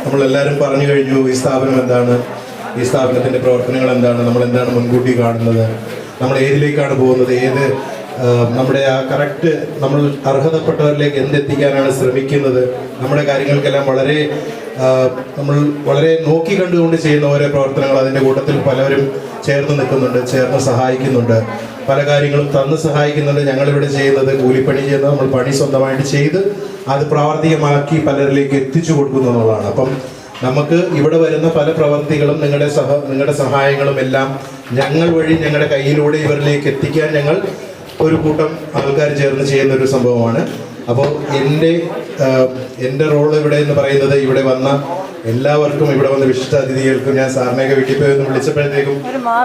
നമ്മളെല്ലാവരും പറഞ്ഞു കഴിഞ്ഞു ഈ സ്ഥാപനം എന്താണ്, ഈ സ്ഥാപനത്തിൻ്റെ പ്രവർത്തനങ്ങൾ എന്താണ്, നമ്മളെന്താണ് മുൻകൂട്ടി കാണുന്നത്, നമ്മൾ ഏതിലേക്കാണ് പോകുന്നത്, നമ്മുടെ ആ കറക്റ്റ് നമ്മൾ അർഹതപ്പെട്ടവരിലേക്ക് എന്തെത്തിക്കാനാണ് ശ്രമിക്കുന്നത്, നമ്മുടെ കാര്യങ്ങൾക്കെല്ലാം നമ്മൾ വളരെ നോക്കി കണ്ടുകൊണ്ട് ചെയ്യുന്ന ഓരോ പ്രവർത്തനങ്ങൾ. അതിൻ്റെ കൂട്ടത്തിൽ പലരും ചേർന്ന് നിൽക്കുന്നുണ്ട്, ചേർന്ന് സഹായിക്കുന്നുണ്ട്, പല കാര്യങ്ങളും തന്ന് സഹായിക്കുന്നുണ്ട്. ഞങ്ങളിവിടെ ചെയ്യുന്നത് കൂലിപ്പണി ചെയ്യുന്നത്, നമ്മൾ പണി സ്വന്തമായിട്ട് ചെയ്ത് അത് പ്രാവർത്തികമാക്കി പലരിലേക്ക് എത്തിച്ചു കൊടുക്കുന്നു എന്നുള്ളതാണ്. അപ്പം നമുക്ക് ഇവിടെ വരുന്ന പല പ്രവർത്തികളും നിങ്ങളുടെ സഹായങ്ങളും എല്ലാം ഞങ്ങൾ വഴി ഞങ്ങളുടെ കയ്യിലൂടെ ഇവരിലേക്ക് എത്തിക്കാൻ ഞങ്ങൾ ഒരു കൂട്ടം ആൾക്കാർ ചേർന്ന് ചെയ്യുന്ന ഒരു സംഭവമാണ്. അപ്പോൾ എൻ്റെ റോൾ ഇവിടെ എന്ന് പറയുന്നത്, ഇവിടെ വന്ന എല്ലാവർക്കും, ഇവിടെ വന്ന വിശിഷ്ടാതിഥികൾക്കും, ഞാൻ സാറിനെയൊക്കെ വീട്ടിൽ പോയി ഒന്ന് വിളിച്ചപ്പോഴത്തേക്കും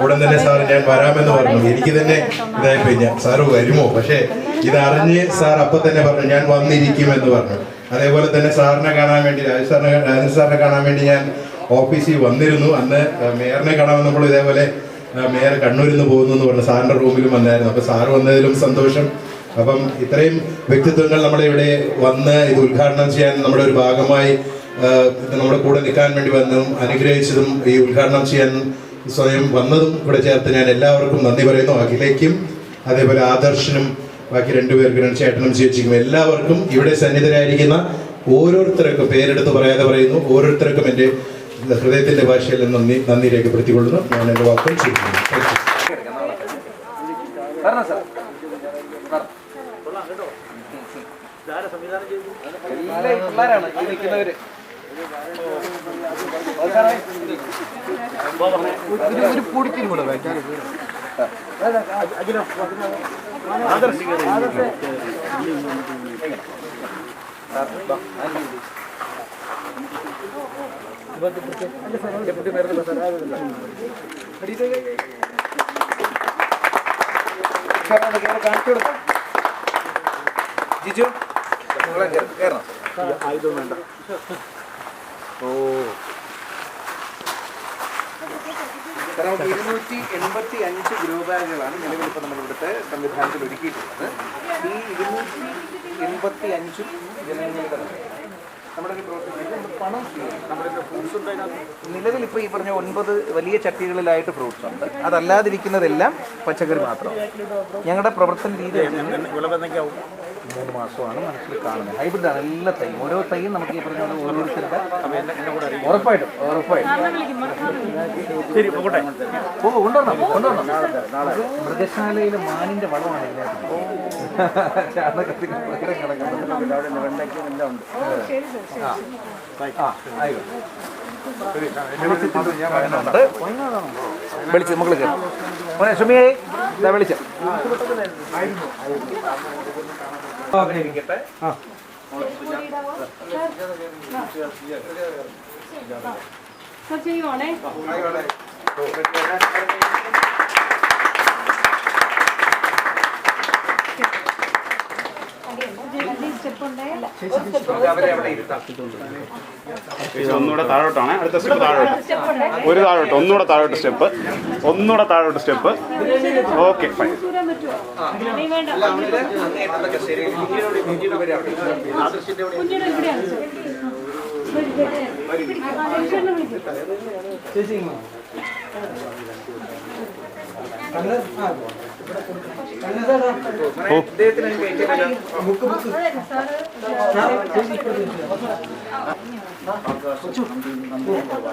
ഉടൻ തന്നെ സാർ ഞാൻ വരാമെന്ന് പറഞ്ഞു. എനിക്ക് തന്നെ ഇതായിപ്പോയി, സാറ് വരുമോ, പക്ഷേ ഇതറിഞ്ഞ് സാർ അപ്പം തന്നെ പറഞ്ഞു ഞാൻ വന്നിരിക്കുമെന്ന് പറഞ്ഞു. അതേപോലെ തന്നെ സാറിനെ കാണാൻ വേണ്ടി, രാജൻ സാറിനെ കാണാൻ വേണ്ടി ഞാൻ ഓഫീസിൽ വന്നിരുന്നു. അന്ന് മേയറിനെ കാണാൻ വന്നപ്പോൾ ഇതേപോലെ മേയർ കണ്ണൂരിൽ നിന്ന് പോകുന്നു എന്ന് പറഞ്ഞു. സാറിൻ്റെ റൂമിലും വന്നായിരുന്നു. അപ്പോൾ സാറ് വന്നതിലും സന്തോഷം. അപ്പം ഇത്രയും വ്യക്തിത്വങ്ങൾ നമ്മുടെ ഇവിടെ വന്ന് ഇത് ഉദ്ഘാടനം ചെയ്യാൻ നമ്മുടെ ഒരു ഭാഗമായി നമ്മുടെ കൂടെ നിൽക്കാൻ വേണ്ടി വന്നതും അനുഗ്രഹിച്ചതും ഈ ഉദ്ഘാടനം ചെയ്യാൻ സ്വയം വന്നതും ഇവിടെ ചേർത്ത് ഞാൻ എല്ലാവർക്കും നന്ദി പറയുന്നു. അഖിലേക്കും അതേപോലെ ആദർശനും ബാക്കി രണ്ടുപേർക്കും, ചേട്ടനും ചേച്ചിക്കും, എല്ലാവർക്കും ഇവിടെ സന്നിധരായിരിക്കുന്ന ഓരോരുത്തർക്കും പേരെടുത്ത് പറയാതെ പറയുന്നു, ഓരോരുത്തർക്കും എൻ്റെ ഹൃദയത്തിൻ്റെ ഭാഷയിൽ നന്ദി രേഖപ്പെടുത്തിക്കൊള്ളുന്നു. ഞാൻ എൻ്റെ വാക്കുകൾ ചെയ്യുന്നു. ജിജു കേറണം. ഓ കാരണം 285 ഗ്രോ ബാഗുകളാണ് നിലവിൽ ഇപ്പോൾ നമ്മുടെ ഇവിടുത്തെ സംവിധാനത്തിൽ ഒരുക്കിയിട്ടുള്ളത്. ഈ 285 ജനങ്ങളുടെ നമ്മുടെ പണം നമ്മുടെ ഫ്രൂട്ട്സ് ഉണ്ട്. നിലവിൽ ഇപ്പോൾ ഈ പറഞ്ഞ 9 വലിയ ചട്ടികളിലായിട്ട് ഫ്രൂട്ട്സ് ഉണ്ട്. അതല്ലാതിരിക്കുന്നതെല്ലാം പച്ചക്കറി മാത്രം. ഞങ്ങളുടെ പ്രവർത്തന രീതി 3 മാസമാണ് മനസ്സിൽ കാണുന്നത്. ഹൈബ്രിഡാണ് എല്ലാ തൈയും. ഓരോ തൈയും നമുക്ക് ഈ പറഞ്ഞ ഓരോരുത്തരുടെ ഉറപ്പായിട്ടും കൊണ്ടുവരണം. മൃഗശാലയിലെ മാനിന്റെ വളമാണ് വിളിച്ച് മക്കൾ മോനെ സുമിയെ വിളിച്ച ചെയ്യുവാണേ. ഒന്നുകൂടെ താഴോട്ടാണ്. അടുത്ത സ്റ്റെപ്പ് താഴോട്ട്, ഒരു താഴോട്ട്, ഒന്നുകൂടെ താഴോട്ട് സ്റ്റെപ്പ്, ഒന്നുകൂടെ താഴോട്ട് സ്റ്റെപ്പ്. Okay fine.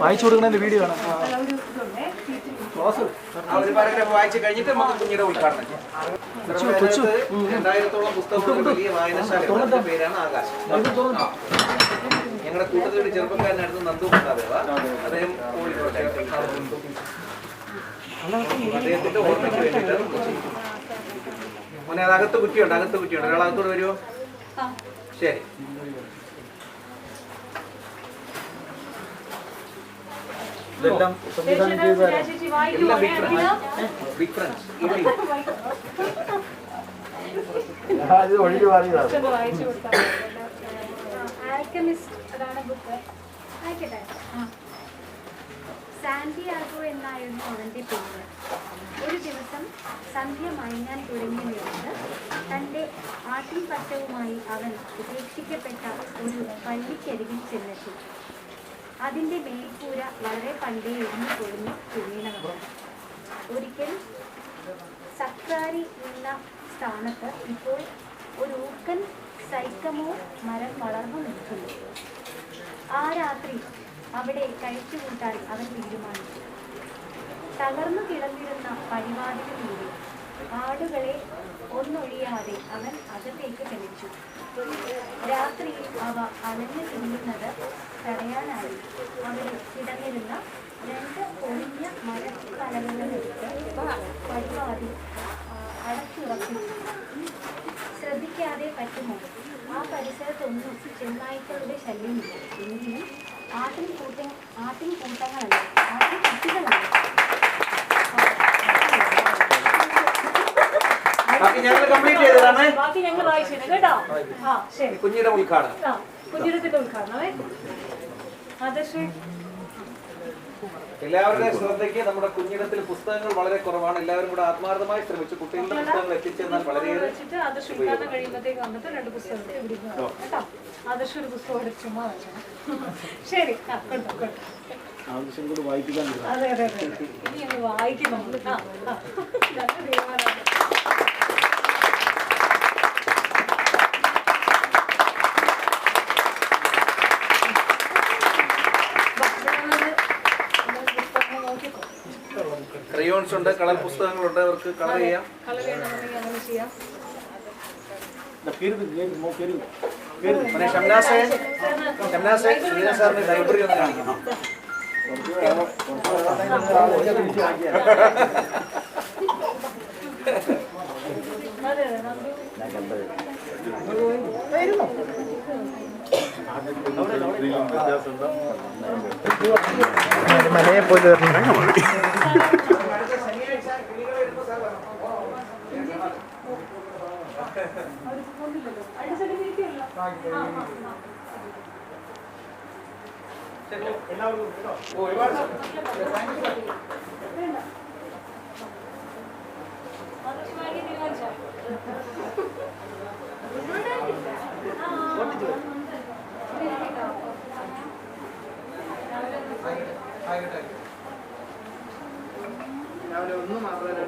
വായിച്ചു കൊടുക്കണതിന്റെ വീഡിയോ ആണ്. വായിച്ചു കഴിഞ്ഞിട്ട് നമുക്ക് കുഞ്ഞിയുടെ ഉദ്ഘാടനം ചെയ്യാം. 2000-ഓളം പുസ്തകങ്ങളുടെ വലിയ വായനശാല പേരാണ് ആകാശം. ഞങ്ങളുടെ കൂട്ടത്തിലൊരു ചെറുപ്പക്കാരനടുത്ത് നന്ദു ഉണ്ടാവുക. അദ്ദേഹം അദ്ദേഹത്തിന്റെ ഓർമ്മയ്ക്ക് വേണ്ടിയിട്ടാണ് മോനെ. അത് അകത്ത് കുറ്റിയുണ്ട്, ഒരാളകത്തോട് വരുമോ? ശരി. ഇതെല്ലാം സംവിധാനം ചെയ്തതാണ്. ബിഗ് ഫ്രണ്ട്സ് ഒഴിഞ്ഞു മാറിയതാണ്. സാന്റിയാഗോ എന്നായിരുന്നു അവൻ്റെ പേര്. ഒരു ദിവസം സന്ധ്യ മയങ്ങാൻ തുടങ്ങിയ നേരത്ത് തൻ്റെ ആട്ടിൻപറ്റവുമായി അവൻ ഉപേക്ഷിക്കപ്പെട്ട ഒരു പള്ളിക്കരികിൽ ചെന്നെത്തി. അതിൻ്റെ മേൽക്കൂര വളരെ പണ്ടേ എരിഞ്ഞു പൊളിഞ്ഞു വീണതാണ്. ഒരിക്കൽ സക്രാരി നിന്ന സ്ഥാനത്ത് ഇപ്പോൾ ഒരു ഊക്കൻ സൈക്കമോ മരം വളർന്നു നിൽക്കുന്നു. ആ രാത്രി അവിടെ കഴിച്ചുകൂട്ടാൻ അവൻ തീരുമാനിച്ചു. തകർന്നു കിടന്നിരുന്ന പടിവാതിലിലൂടെ ആടുകളെ ഒന്നൊഴിയാതെ അവൻ അകത്തേക്ക് ക്ഷണിച്ചു. രാത്രിയിൽ അവ അലഞ്ഞു തിന്നുന്നത് തടയാനായി അവിടെ കിടന്നിരുന്ന 2 പൊളിഞ്ഞ മരപ്പലകളെടുത്ത് പടിവാതിൽ അടച്ചുറപ്പിച്ചു. ശ്രദ്ധിക്കാതെ പറ്റുമോ? ആ പരിസരത്തൊന്നും ചെന്നായ്ക്കളുടെ ശല്യമില്ല. എങ്കിലും ആട്ടിൻകൂട്ടങ്ങളല്ല, ആട്ടിൻകുട്ടികളല്ല. ബാക്കി ഞങ്ങൾ വായിച്ചു കേട്ടോ. കുഞ്ഞിയുടെ ഉദ്ഘാടനം. കുഞ്ഞിടത്തിന്റെ ഉദ്ഘാടനമേ. ആദർശ് എല്ലാവരുടെയും ശ്രദ്ധയ്ക്ക് നമ്മുടെ കുഞ്ഞിടത്തിൽ പുസ്തകങ്ങൾ വളരെ കുറവാണ്. എല്ലാവരും കൂടെ ആത്മാർത്ഥമായി ശ്രമിച്ചു കുട്ടികളുടെ പുസ്തകങ്ങൾ എത്തിച്ചെന്നാൽ വളരെയേറെ. ആദർശ് ഉദ്ഘാടനം കഴിയുമ്പോഴത്തേക്ക് വന്നിട്ട് 2 പുസ്തകം കേട്ടോ. ആദർശ് ഒരു പുസ്തകം എടുത്ത് ചുമ്മാ വായിക്കണം. ശരി, ആവശ്യം കൂടെ വായിപ്പിക്കാൻ. അതെ ഇനി ഞങ്ങൾ വായിക്കുന്നു. ക്രയോൺസ് ഉണ്ട്, കളർ പുസ്തകങ്ങളുണ്ട്, അവർക്ക് കളർ ചെയ്യാം. ഷംനാസെ സാറിന്റെ ലൈബ്രറി ഒന്ന് കാണിക്കണം. മനയെ പോയി ഒരുപാട് രാവിലെ ഒന്നും മാത്രമല്ല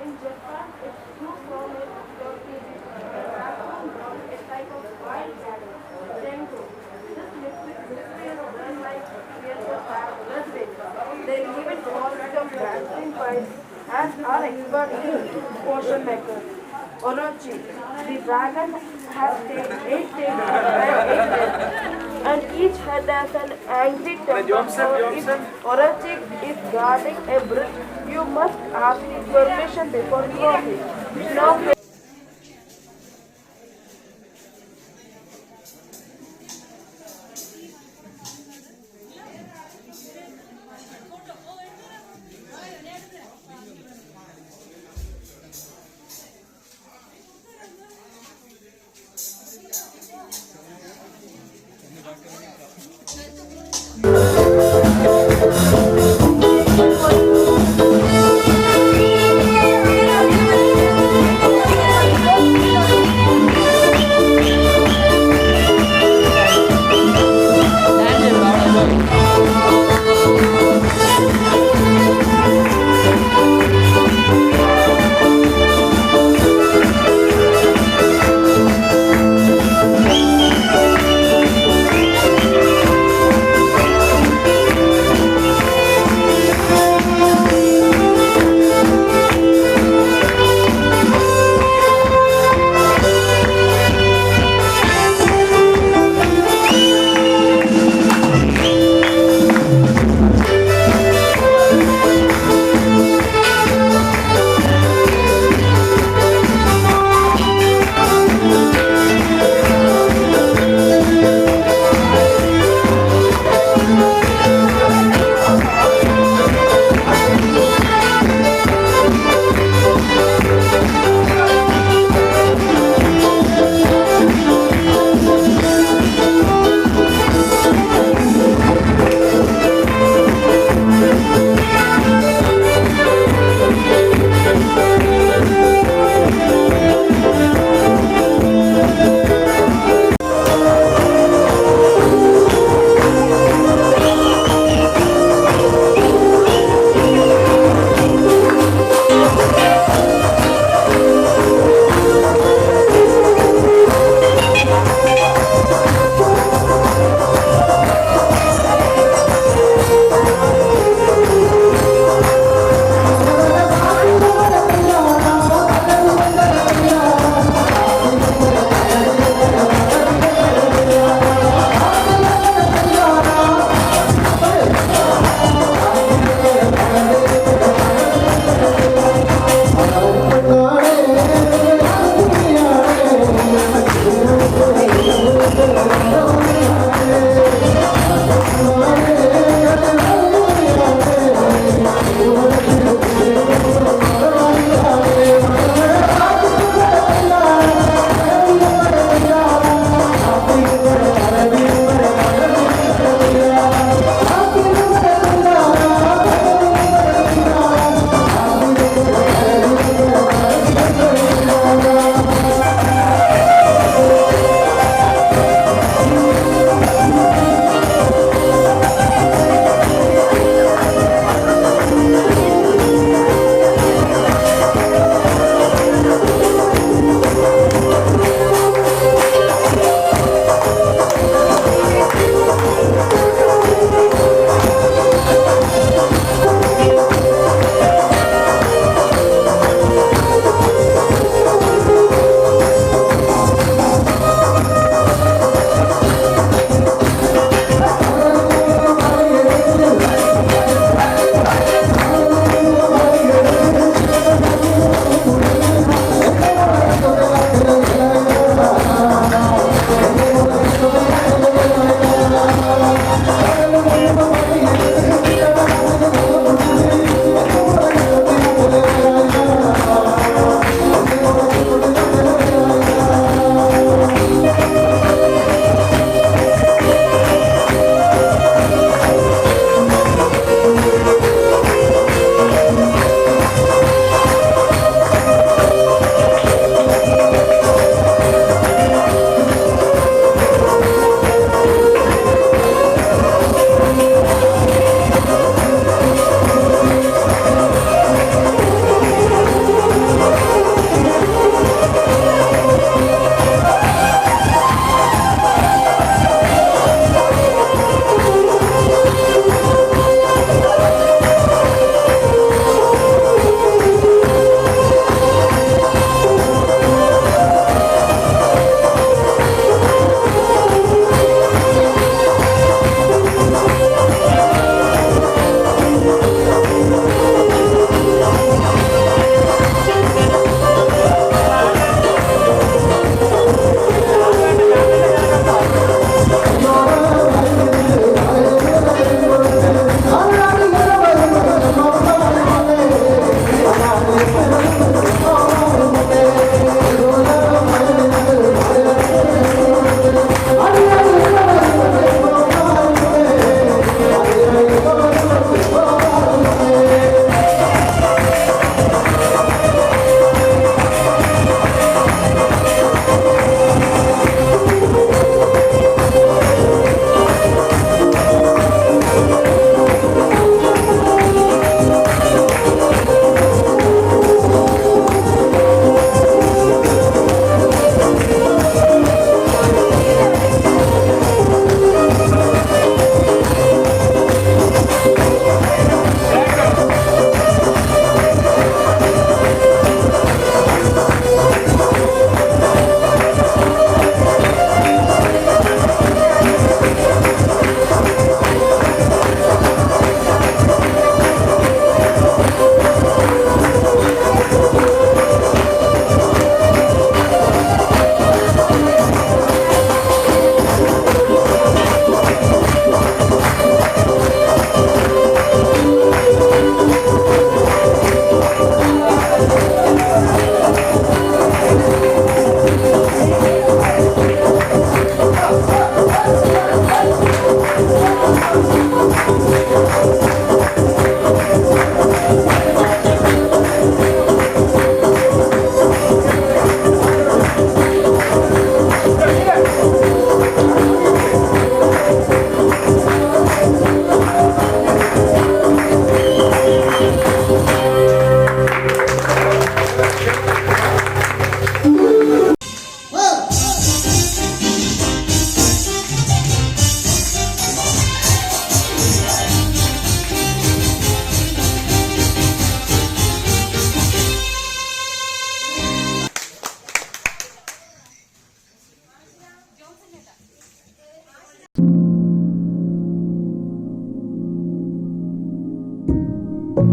In Japan, it's too strong and dirty. A type of wild dragon. Dengo. This mystery is run like creatures have residents. They live in forests of branching pipes and are expert in potion makers. Orochi. The dragon has 8 tails and 8 heads. And each head has an angry temper. So if Orochi is guarding a bridge, you must ask his permission before crossing. Now